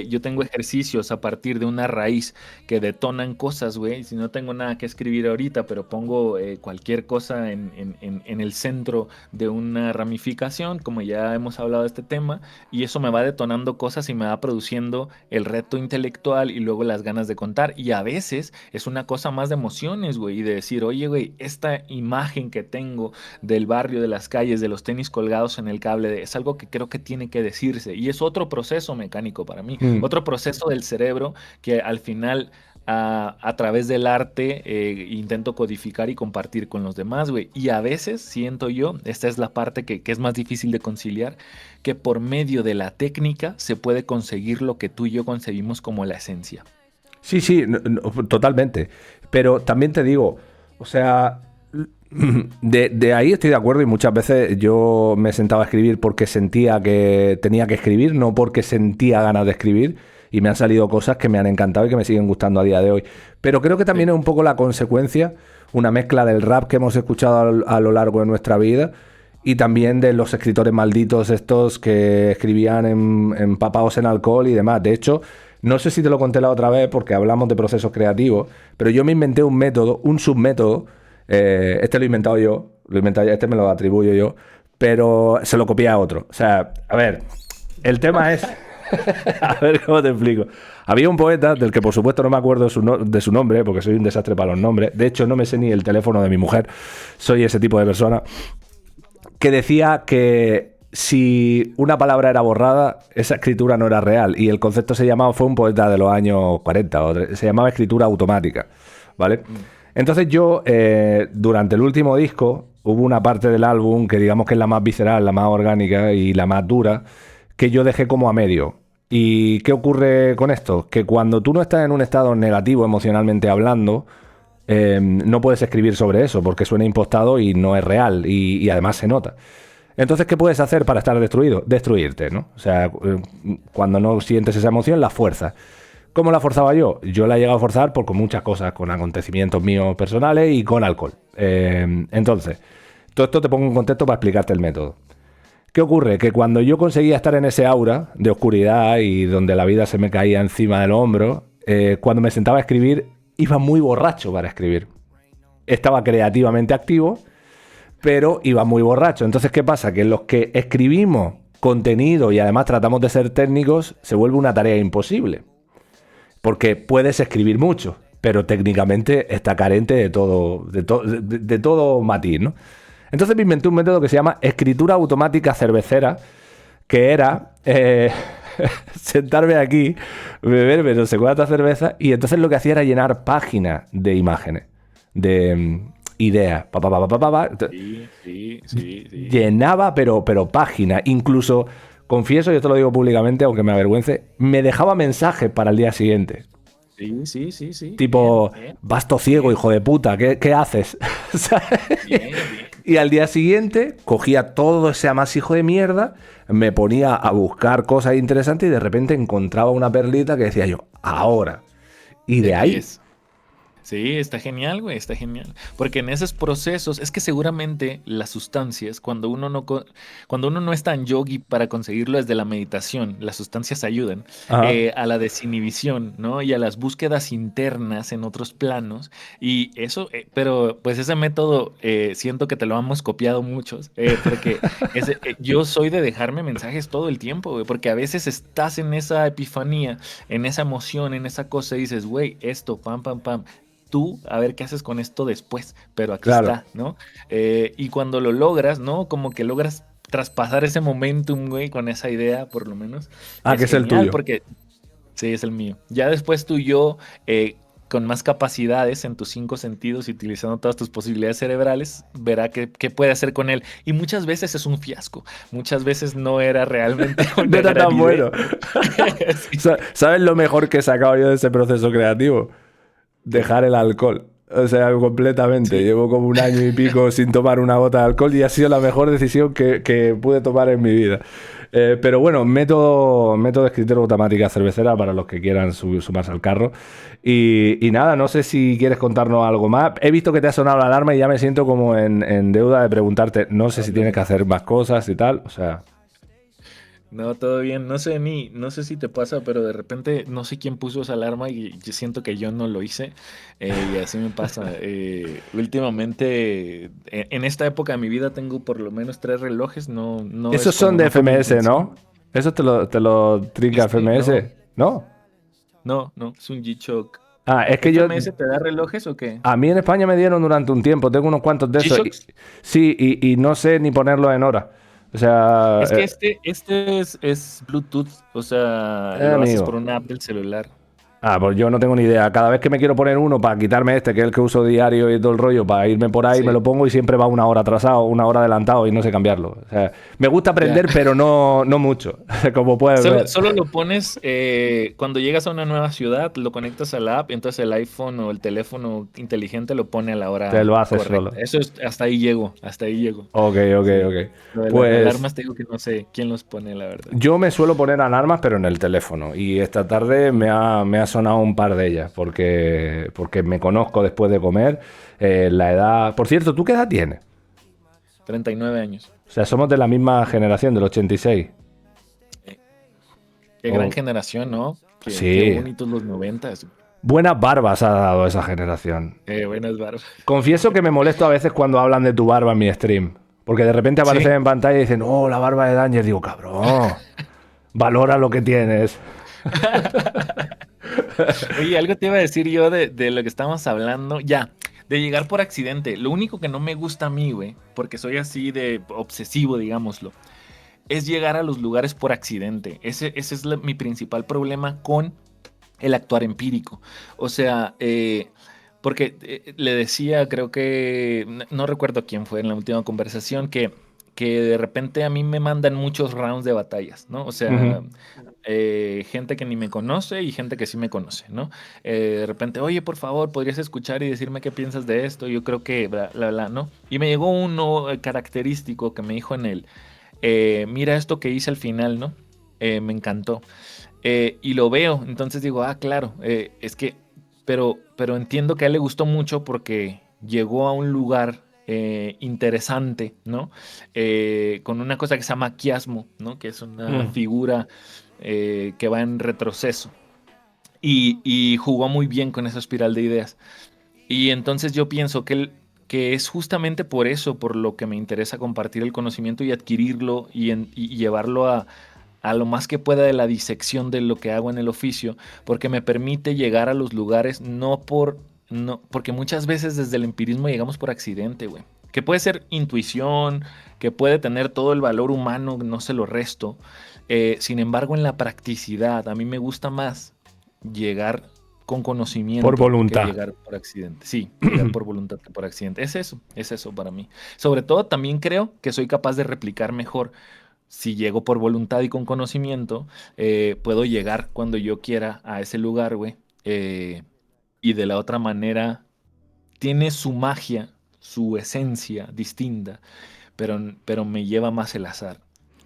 Yo tengo ejercicios a partir de una raíz que detonan cosas, güey. Si no tengo nada que escribir ahorita, pero pongo cualquier cosa en el centro de una ramificación, como ya hemos hablado de este tema, y eso me va detonando cosas y me va produciendo el reto intelectual y luego las ganas de contar. Y a veces es una cosa más de emociones, güey, y de decir, oye, güey, esta imagen que tengo del barrio, de las calles, de los tenis colgados en el cable, es algo que creo que tiene que decirse. Y es otro proceso mecánico para mí, otro proceso del cerebro que al final... A través del arte intento codificar y compartir con los demás, güey. Y a veces siento yo, esta es la parte que es más difícil de conciliar, que por medio de la técnica se puede conseguir lo que tú y yo concebimos como la esencia. Sí, totalmente. Pero también te digo, o sea, de ahí estoy de acuerdo y muchas veces yo me sentaba a escribir porque sentía que tenía que escribir, no porque sentía ganas de escribir. Y me han salido cosas que me han encantado y que me siguen gustando a día de hoy. Pero creo que también es un poco la consecuencia, una mezcla del rap que hemos escuchado a lo largo de nuestra vida y también de los escritores malditos estos que escribían empapados en alcohol y demás. De hecho, no sé si te lo conté la otra vez porque hablamos de procesos creativos, pero yo me inventé un método, un submétodo, este lo he inventado yo, este me lo atribuyo yo, pero se lo copié a otro. O sea, a ver, el tema es... A ver cómo te explico. Había un poeta, del que por supuesto no me acuerdo de su nombre, porque soy un desastre para los nombres. De hecho, no me sé ni el teléfono de mi mujer. Soy ese tipo de persona. Que decía que si una palabra era borrada, esa escritura no era real. Y el concepto fue un poeta de los años 40, se llamaba escritura automática, ¿vale? Entonces yo, durante el último disco, hubo una parte del álbum que digamos que es la más visceral, la más orgánica y la más dura, que yo dejé como a medio. ¿Y qué ocurre con esto? Que cuando tú no estás en un estado negativo emocionalmente hablando, no puedes escribir sobre eso porque suena impostado y no es real y además se nota. Entonces, ¿qué puedes hacer para estar destruido? Destruirte, ¿no? O sea, cuando no sientes esa emoción, la fuerzas. ¿Cómo la forzaba yo? Yo la he llegado a forzar con muchas cosas, con acontecimientos míos personales y con alcohol. Entonces, todo esto te pongo en contexto para explicarte el método. ¿Qué ocurre? Que cuando yo conseguía estar en ese aura de oscuridad y donde la vida se me caía encima del hombro, cuando me sentaba a escribir, iba muy borracho para escribir. Estaba creativamente activo, pero iba muy borracho. Entonces, ¿qué pasa? Que los que escribimos contenido y además tratamos de ser técnicos, se vuelve una tarea imposible. Porque puedes escribir mucho, pero técnicamente está carente de todo matiz, ¿no? Entonces me inventé un método que se llama escritura automática cervecera, que era sentarme aquí, beberme no sé cuántas cervezas, y entonces lo que hacía era llenar páginas de imágenes, de ideas. Sí. Llenaba, pero páginas. Incluso, confieso, y esto lo digo públicamente, aunque me avergüence, me dejaba mensajes para el día siguiente. Sí. Tipo, Bien. basto ciego, hijo de puta, ¿qué haces? Bien. Y al día siguiente cogía todo ese amasijo de mierda, me ponía a buscar cosas interesantes y de repente encontraba una perlita que decía yo, ahora. Y ¿De de qué ahí, es? Sí, está genial, güey, está genial. Porque en esos procesos, es que seguramente las sustancias, cuando uno no es tan yogi para conseguirlo desde la meditación, las sustancias ayudan ajá, a la desinhibición, ¿no? Y a las búsquedas internas en otros planos. Y eso, pero pues ese método siento que te lo hemos copiado muchos, porque yo soy de dejarme mensajes todo el tiempo, güey, porque a veces estás en esa epifanía, en esa emoción, en esa cosa y dices, güey, esto, pam, pam, pam, tú a ver qué haces con esto después, pero aquí claro. está, ¿no? Y cuando lo logras, ¿no? Como que logras traspasar ese momentum, güey, con esa idea, por lo menos, Ah, que es es el genial tuyo. porque, sí, es el mío. Ya después tú y yo, con más capacidades en tus cinco sentidos y utilizando todas tus posibilidades cerebrales, verá qué puede hacer con él. Y muchas veces es un fiasco, muchas veces no era realmente No una era gran tan idea. bueno. Sí, ¿Sabes lo mejor que he sacado yo de ese proceso creativo? ¿qué? Dejar el alcohol. O sea, completamente. Sí. Llevo como un año y pico sin tomar una gota de alcohol y ha sido la mejor decisión que pude tomar en mi vida. Pero bueno, método de escritura automática cervecera para los que quieran sumarse al carro. Y nada, no sé si quieres contarnos algo más. He visto que te ha sonado la alarma y ya me siento como en deuda de preguntarte, no sé si tienes que hacer más cosas y tal. O sea, No, todo bien. No sé si te pasa, pero de repente no sé quién puso esa alarma y yo siento que yo no lo hice. Y así me pasa. Últimamente, en esta época de mi vida tengo por lo menos tres relojes. No es esos son como, de no fue mi FMS, ¿no? intención. Esos te lo trinca No, FMS, ¿no? no, es un G-Shock. Ah, es que yo, ¿FMS te da relojes o qué? a mí en España me dieron durante un tiempo, tengo unos cuantos de esos. ¿G-Shocks? Sí, y no sé ni ponerlos en hora. O sea, Es que este es Bluetooth, o sea, lo haces por amigo. una app del celular. Ah, pues yo no tengo ni idea. Cada vez que me quiero poner uno para quitarme este, que es el que uso diario y todo el rollo, para irme por ahí, me Sí, lo pongo y siempre va una hora atrasado, una hora adelantado y no sé cambiarlo. O sea, me gusta ya. aprender, pero no mucho, como puedes Solo, ver. solo lo pones cuando llegas a una nueva ciudad, lo conectas a la app, entonces el iPhone o el teléfono inteligente lo pone a la Te lo hora haces correcta. solo. Eso es, hasta ahí llego, hasta ahí llego. Ok, ok, Sí. ok. Lo de las Pues alarmas te digo que no sé quién los pone, la verdad. yo me suelo poner alarmas, pero en el teléfono. Y esta tarde me ha sonado un par de ellas, porque me conozco después de comer. La edad. Por cierto, ¿tú qué edad tienes? 39 años. O sea, somos de la misma generación, del 86. Eh, Qué gran Oh, generación, ¿no? Qué sí. bonitos los 90. Buenas barbas ha dado esa generación. Buenas barbas. Confieso que me molesto a veces cuando hablan de tu barba en mi stream. Porque de repente aparecen Sí. en pantalla y dicen, oh, la barba de Danger. Digo, cabrón, valora lo que tienes. Oye, algo te iba a decir yo de lo que estábamos hablando. Ya, de llegar por accidente. Lo único que no me gusta a mí, güey, porque soy así de obsesivo, digámoslo, es llegar a los lugares por accidente. Ese es mi principal problema con el actuar empírico. O sea, porque le decía, creo que, no recuerdo quién fue en la última conversación, que de repente a mí me mandan muchos rounds de batallas, ¿no? O Ujú. sea, gente que ni me conoce y gente que sí me conoce, ¿no? De repente, oye, por favor, ¿podrías escuchar y decirme qué piensas de esto? Yo creo que, bla, bla, bla, ¿no? Y me llegó uno característico que me dijo en él, mira esto que hice al final, ¿no? Me encantó. Y lo veo, entonces digo, ah, claro, es que, pero entiendo que a él le gustó mucho porque llegó a un lugar interesante, ¿no? Con una cosa que se llama quiasmo, ¿no? Que es una Mm. figura que va en retroceso. Y jugó muy bien con esa espiral de ideas. Y entonces yo pienso que que es justamente por eso, por lo que me interesa compartir el conocimiento y adquirirlo y llevarlo a lo más que pueda de la disección de lo que hago en el oficio, porque me permite llegar a los lugares no, porque muchas veces desde el empirismo llegamos por accidente, güey. Que puede ser intuición, que puede tener todo el valor humano, no se lo resto. Sin embargo, en la practicidad, a mí me gusta más llegar con Por conocimiento que voluntad. llegar por accidente. Sí, llegar por voluntad que por accidente. Es eso para mí. Sobre todo, también creo que soy capaz de replicar mejor. Si llego por voluntad y con conocimiento, puedo llegar cuando yo quiera a ese lugar, güey. Y de la otra manera, tiene su magia, su esencia distinta, pero me lleva más el azar,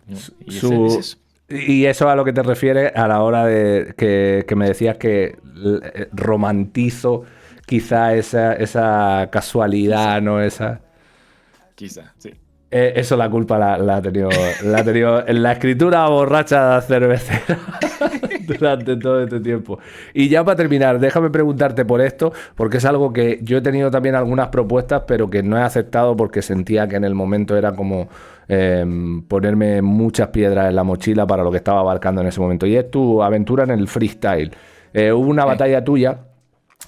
¿no? Y es Su, eso. y eso a lo que te refieres a la hora de que me decías que romantizo quizá esa Quizá, casualidad, ¿no? quizá, sí. Eso la culpa la ha tenido en la escritura borracha cervecera durante todo este tiempo. Y ya para terminar, déjame preguntarte por esto, porque es algo que yo he tenido también algunas propuestas, pero que no he aceptado porque sentía que en el momento era como ponerme muchas piedras en la mochila para lo que estaba abarcando en ese momento. Y es tu aventura en el freestyle. Hubo una Sí, batalla tuya,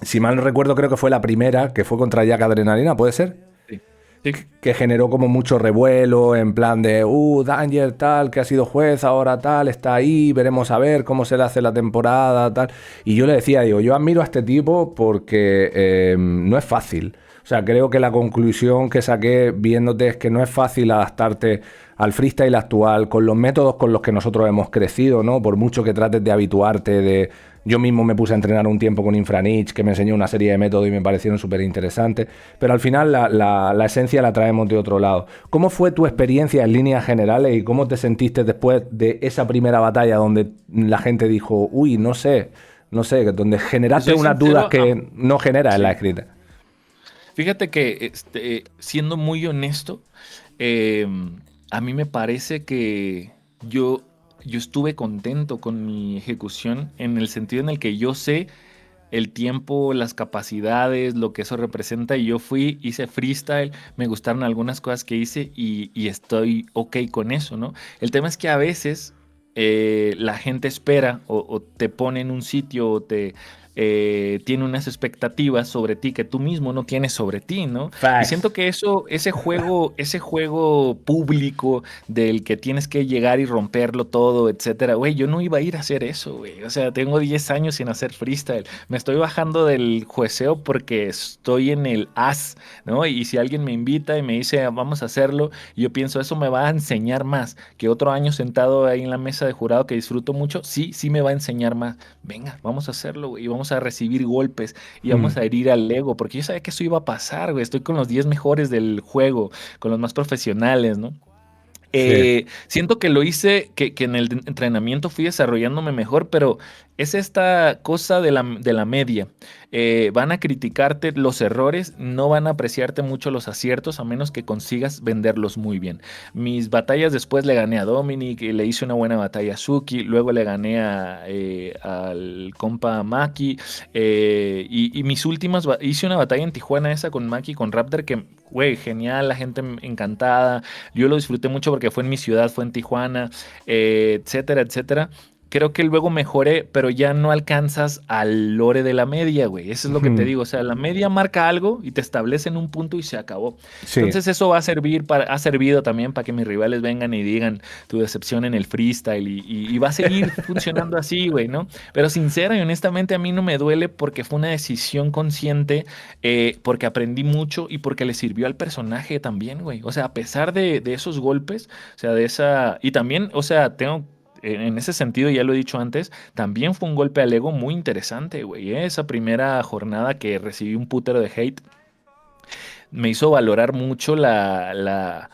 si mal no recuerdo, creo que fue la primera, que fue contra Jack Adrenalina, ¿puede ser? sí, sí. Que generó como mucho revuelo en plan de, Danger tal, que ha sido juez, ahora tal, está ahí, veremos a ver cómo se le hace la temporada, tal. Y yo le decía, digo, yo admiro a este tipo porque no es fácil. O sea, creo que la conclusión que saqué viéndote es que no es fácil adaptarte al freestyle actual con los métodos con los que nosotros hemos crecido, ¿no? Por mucho que trates de habituarte de... Yo mismo me puse a entrenar un tiempo con Infranich, que me enseñó una serie de métodos y me parecieron súper interesantes, pero al final la esencia la traemos de otro lado. ¿Cómo fue tu experiencia en líneas generales y cómo te sentiste después de esa primera batalla donde la gente dijo, uy, no sé, donde Te generaste soy unas dudas sincero, que no generas en la sí. escrita? Fíjate que siendo muy honesto, a mí me parece que yo, yo estuve contento con mi ejecución en el sentido en el que yo sé el tiempo, las capacidades, lo que eso representa. Y yo fui, hice freestyle, me gustaron algunas cosas que hice y estoy ok con eso, ¿no? El tema es que a veces la gente espera o te pone en un sitio o te tiene unas expectativas sobre ti que tú mismo no tienes sobre ti, ¿no? Y Facts. siento que eso, ese juego público del que tienes que llegar y romperlo todo, etcétera, güey, yo no iba a ir a hacer eso, güey. O sea, tengo 10 años sin hacer freestyle. Me estoy bajando del jueceo porque estoy en el as, ¿no? Y si alguien me invita y me dice, vamos a hacerlo, yo pienso, eso me va a enseñar más que otro año sentado ahí en la mesa de jurado que disfruto mucho. Sí, sí me va a enseñar más. Venga, vamos a hacerlo, güey, y vamos a recibir golpes y vamos Mm, a herir al ego, porque yo sabía que eso iba a pasar, güey. Estoy con los 10 mejores del juego, con los más profesionales, ¿no? sí. Siento que lo hice, que en el entrenamiento fui desarrollándome mejor, pero es esta cosa de la media. Van a criticarte los errores, no van a apreciarte mucho los aciertos, a menos que consigas venderlos muy bien. Mis batallas después le gané a Dominic, y le hice una buena batalla a Suki, luego le gané al compa Maki, y mis últimas, hice una batalla en Tijuana esa con Maki, con Raptor, que, güey, genial, la gente encantada. Yo lo disfruté mucho porque fue en mi ciudad, fue en Tijuana, etcétera, etcétera. Creo que luego mejoré, pero ya no alcanzas al lore de la media, güey. Eso es lo que te Mm, digo. O sea, la media marca algo y te establece en un punto y se acabó. sí. Entonces eso va a servir ha servido también para que mis rivales vengan y digan tu decepción en el freestyle y va a seguir funcionando así, güey, ¿no? Pero sincera y honestamente a mí no me duele porque fue una decisión consciente, porque aprendí mucho y porque le sirvió al personaje también, güey. O sea, a pesar de esos golpes, o sea, de esa... Y también, o sea, tengo... En ese sentido, ya lo he dicho antes, también fue un golpe al ego muy interesante, güey. Esa primera jornada que recibí un putero de hate me hizo valorar mucho la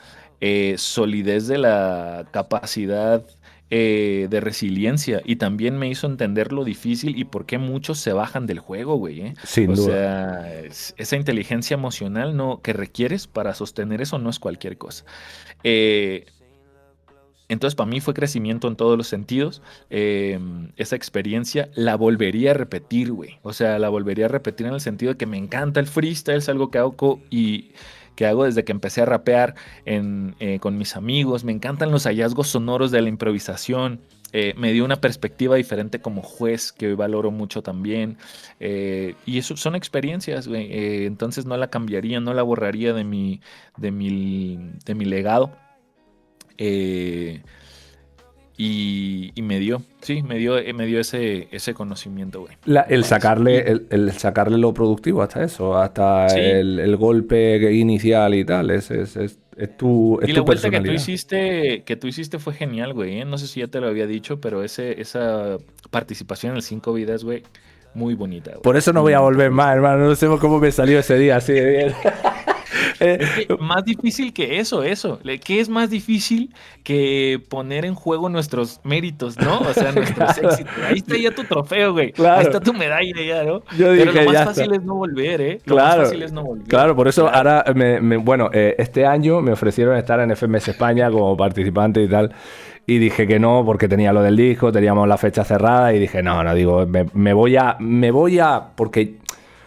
solidez de la capacidad de resiliencia y también me hizo entender lo difícil y por qué muchos se bajan del juego, güey, ¿eh? Sin O duda. sea, esa inteligencia emocional no, que requieres para sostener eso no es cualquier cosa. Eh, Entonces, para mí fue crecimiento en todos los sentidos. Esa experiencia la volvería a repetir, güey. O sea, la volvería a repetir en el sentido de que me encanta el freestyle, es algo que hago y que hago desde que empecé a rapear con mis amigos. Me encantan los hallazgos sonoros de la improvisación. Me dio una perspectiva diferente como juez que hoy valoro mucho también. Y eso son experiencias, güey. Entonces no la cambiaría, no la borraría de mi legado. Eh, y me dio, sí, me dio ese conocimiento, güey. El Entonces, sacarle, y, el sacarle lo productivo hasta eso, hasta sí, el golpe inicial y tal, es y la tu vuelta que tú personalidad. hiciste, fue genial, güey. No sé si ya te lo había dicho, pero esa participación en el Cinco Vidas, güey, muy bonita, güey. Por eso no Muy voy a bonita, volver muy. más, hermano. No sé cómo me salió ese día así de bien. Eh, Es que más difícil que eso. ¿Qué es más difícil que poner en juego nuestros méritos, ¿no? O sea, nuestros claro, éxitos. Ahí está ya tu trofeo, güey. Ahí claro. está tu medalla ya, ¿no? Yo Pero lo dije, más ya está. fácil es no volver, ¿eh? Lo más Claro, fácil es no volver. claro, por eso Claro. ahora, bueno, este año me ofrecieron estar en FMS España como participante y tal, y dije que no porque tenía lo del disco, teníamos la fecha cerrada y dije, no, no, digo, porque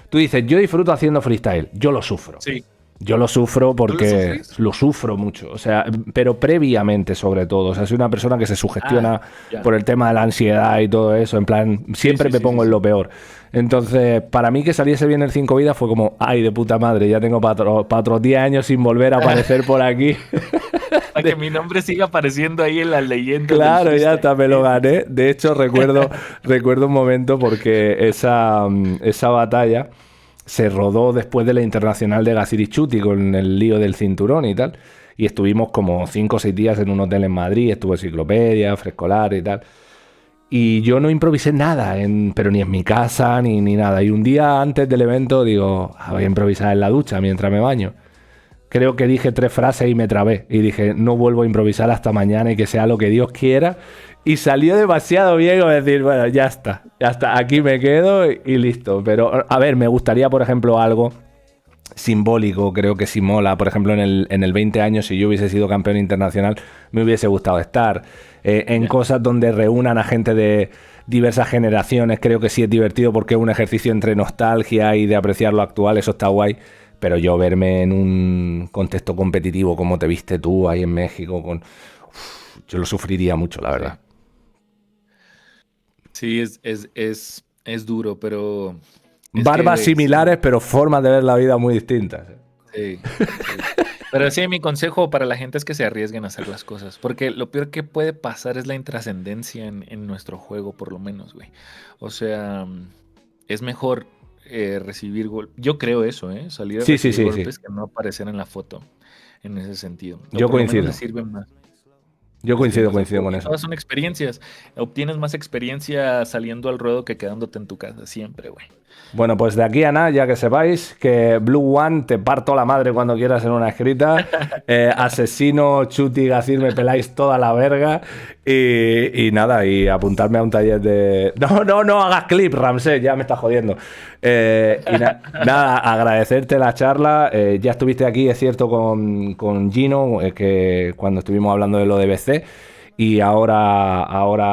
tú dices, yo disfruto haciendo freestyle, yo lo sufro. Sí. Yo lo sufro ¿Tú lo porque sufres? lo sufro mucho, o sea, pero previamente sobre todo, o sea, soy una persona que se Ah, sugestiona ya. por el tema de la ansiedad y todo eso, en plan, Sí, siempre sí, me sí, sí, pongo en sí. lo peor. Entonces, para mí que saliese bien el 5 vidas fue como, ay, de puta madre, ya tengo para otros 10 años sin volver a aparecer por aquí. Para que mi nombre siga apareciendo ahí en las leyendas del Claro, ya freestyle. hasta me lo Sí, sí, sí. gané. De hecho, recuerdo un momento porque esa batalla se rodó después de la internacional de Gazirichuti con el lío del cinturón y tal. Y estuvimos como 5 o 6 días en un hotel en Madrid. Estuvo Enciclopedia, Frescolar y tal. Y yo no improvisé nada, pero ni en mi casa ni nada. Y un día antes del evento digo, voy a improvisar en la ducha mientras me baño. Creo que dije 3 frases y me trabé. Y dije, no vuelvo a improvisar hasta mañana y que sea lo que Dios quiera. Y salió demasiado bien como decir, bueno, ya está, aquí me quedo y listo. Pero, a ver, me gustaría, por ejemplo, algo simbólico, creo que sí mola. Por ejemplo, en el 20 años, si yo hubiese sido campeón internacional, me hubiese gustado estar. En Ya. cosas donde reúnan a gente de diversas generaciones, creo que sí es divertido porque es un ejercicio entre nostalgia y de apreciar lo actual, eso está guay. Pero yo verme en un contexto competitivo como te viste tú ahí en México, yo lo sufriría mucho, la Sí. verdad. Sí, es duro, pero es que, Barbas güey, sí. similares, pero formas de ver la vida muy distintas. Sí, sí. Pero sí, mi consejo para la gente es que se arriesguen a hacer las cosas, porque lo peor que puede pasar es la intrascendencia en nuestro juego, por lo menos, güey. O sea, es mejor recibir golpes. Yo creo eso, ¿eh? Salir a Sí, sí, recibir sí, sí. golpes que no aparecer en la foto, en ese sentido. O Yo por lo menos coincido. les sirven más Yo los coincido, tiempos de coincido juego. con Y eso. todas son experiencias. Obtienes más experiencia saliendo al ruedo que quedándote en tu casa, siempre, güey. Bueno, pues de aquí a nada, ya que sepáis que Blue One te parto la madre cuando quieras en una escrita. Asesino, Chuti, Gacir, me peláis toda la verga. Y nada, y apuntarme a un taller de. No, no, no hagas clip, Ramsés, ya me estás jodiendo. Nada, agradecerte la charla. Ya estuviste aquí, es cierto, con Gino, que cuando estuvimos hablando de lo de BC. Y ahora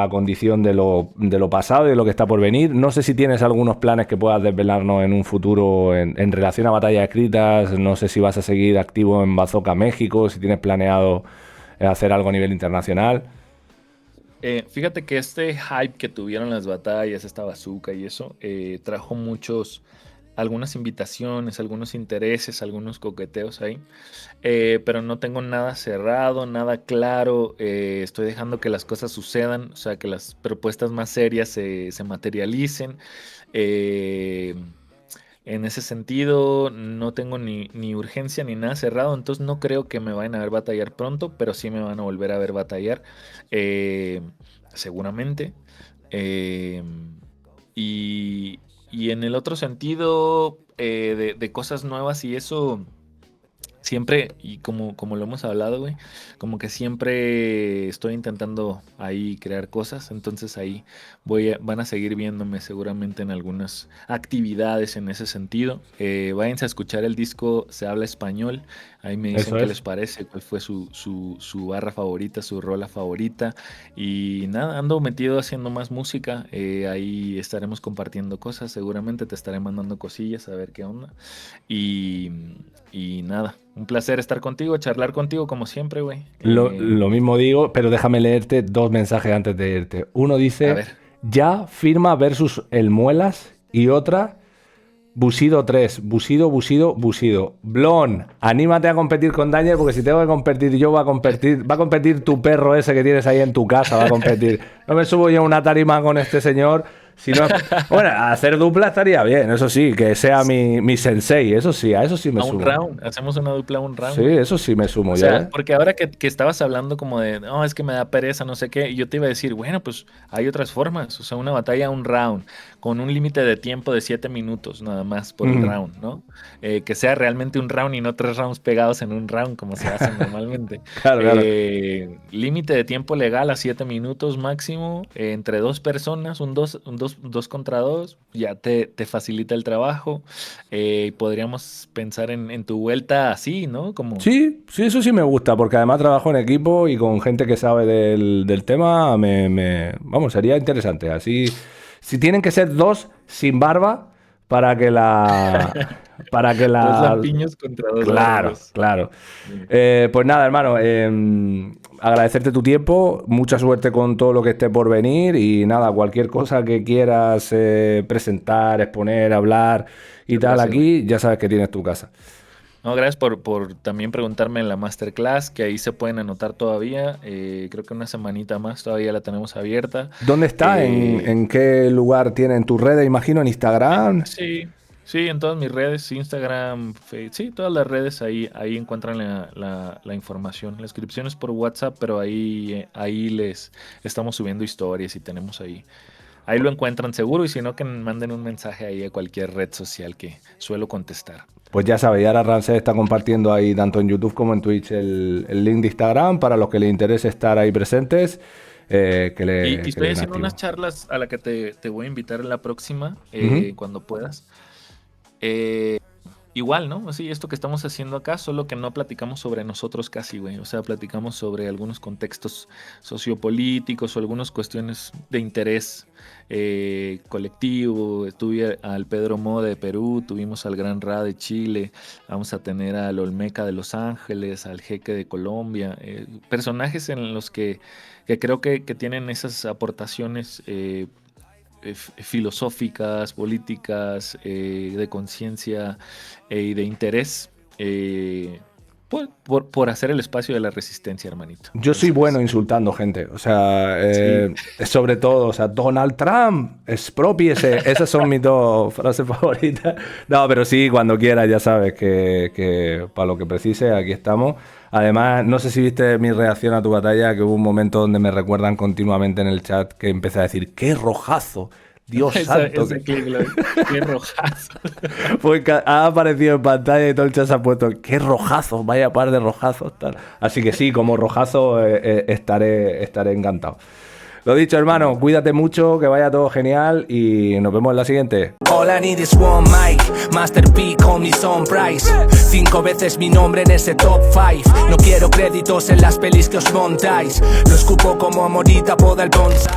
a condición de lo pasado y de lo que está por venir. No sé si tienes algunos planes que puedas desvelarnos en un futuro en relación a batallas escritas. No sé si vas a seguir activo en Bazooka México, si tienes planeado hacer algo a nivel internacional. Fíjate que este hype que tuvieron las batallas, esta bazooka y eso, trajo algunas invitaciones, algunos intereses, algunos coqueteos ahí. Pero no tengo nada cerrado, nada claro. Estoy dejando que las cosas sucedan, o sea, que las propuestas más serias se materialicen. Eh, en ese sentido, no tengo ni urgencia ni nada cerrado, entonces no creo que me vayan a ver batallar pronto, pero sí me van a volver a ver batallar, eh, seguramente. Eh, y en el otro sentido, de cosas nuevas y eso. siempre, y como lo hemos hablado, güey, como que siempre estoy intentando ahí crear cosas, entonces ahí van a seguir viéndome seguramente en algunas actividades en ese sentido. Váyanse a escuchar el disco Se Habla Español, ahí me dicen Eso qué es. les parece, cuál fue su barra favorita, su rola favorita, y nada, ando metido haciendo más música, ahí estaremos compartiendo cosas, seguramente te estaré mandando cosillas a ver qué onda. Y, y nada, un placer estar contigo, charlar contigo como siempre, güey. Lo mismo digo, pero déjame leerte dos mensajes antes de irte. Uno A dice, ver, ya firma versus el Muelas, y otra, Busido 3, Busido, Busido, Busido. Blon, anímate a competir con Daniel, porque si tengo que competir yo, va a competir tu perro ese que tienes ahí en tu casa, va a competir. No me subo yo a una tarima con este señor. Si no, bueno, hacer dupla estaría bien, eso sí, que sea mi sensei, eso sí, a eso sí me a un sumo. round, hacemos una dupla a un round, Sí, güey. eso sí me O sumo, ya sea, ves. porque ahora que estabas hablando como de, no, es que me da pereza, no sé qué, y yo te iba a decir, bueno, pues hay otras formas, o sea, una batalla a un round, con un límite de tiempo de 7 minutos nada más por el Ujú. round, ¿no? Que sea realmente un round y no 3 rounds pegados en un round como se hace normalmente. Claro, claro. Límite de tiempo legal a 7 minutos máximo, entre dos personas, dos contra dos, ya te facilita el trabajo. Podríamos pensar en tu vuelta así, ¿no? Como Sí, sí, eso sí me gusta, porque además trabajo en equipo y con gente que sabe del tema, vamos, sería interesante. Así, si tienen que ser dos sin barba para que para que dos la, lampiños contra dos claro, barbos. claro. Sí. Pues nada, hermano, agradecerte tu tiempo, mucha suerte con todo lo que esté por venir y nada, cualquier cosa que quieras presentar, exponer, hablar y Muchas tal gracias, güey. aquí, ya sabes que tienes tu casa. No, gracias por también preguntarme en la masterclass, que ahí se pueden anotar todavía. Creo que una semanita más todavía la tenemos abierta. ¿Dónde está? Eh, En qué lugar tienen tus redes? Imagino en Instagram. sí, sí, en todas mis redes, Instagram, Facebook, sí, todas las redes ahí encuentran la información. La inscripción es por WhatsApp, pero ahí les estamos subiendo historias y tenemos ahí lo encuentran seguro y si no que manden un mensaje ahí a cualquier red social que suelo contestar. Pues ya sabéis, ahora Ramsés está compartiendo ahí tanto en YouTube como en Twitch el link de Instagram para los que les interese estar ahí presentes, Y que le estoy den haciendo unas activo. charlas a la que te voy a invitar en la próxima, Ujú. cuando puedas. Eh, Igual, ¿no? Así, esto que estamos haciendo acá, solo que no platicamos sobre nosotros casi, güey. O sea, platicamos sobre algunos contextos sociopolíticos o algunas cuestiones de interés colectivo. Tuve al Pedro Mo de Perú, tuvimos al Gran Ra de Chile, vamos a tener al Olmeca de Los Ángeles, al Jeque de Colombia. Personajes en los que creo que tienen esas aportaciones filosóficas, políticas, de conciencia y de interés, por hacer el espacio de la resistencia, hermanito. Yo soy bueno Entonces, insultando gente, o sea, sí. sobre todo, o sea, Donald Trump, expropiese, esas son mis dos frases favoritas. No, pero sí, cuando quieras, ya sabes que para lo que precise, aquí estamos. Además, no sé si viste mi reacción a tu batalla, que hubo un momento donde me recuerdan continuamente en el chat que empecé a decir, ¡qué rojazo! Dios santo, Ese clip, qué rojazo. pues ha aparecido en pantalla y todo el chat se ha puesto, ¡qué rojazo! Vaya par de rojazos, tal. Así que sí, como rojazo estaré encantado. Lo dicho, hermano, cuídate mucho, que vaya todo genial y nos vemos en la siguiente. All I need is one mic, Master P, call me Son Price. 5 veces mi nombre en ese top 5. No quiero créditos en las pelis que os montáis. Lo escupo como morita poda el bonsai.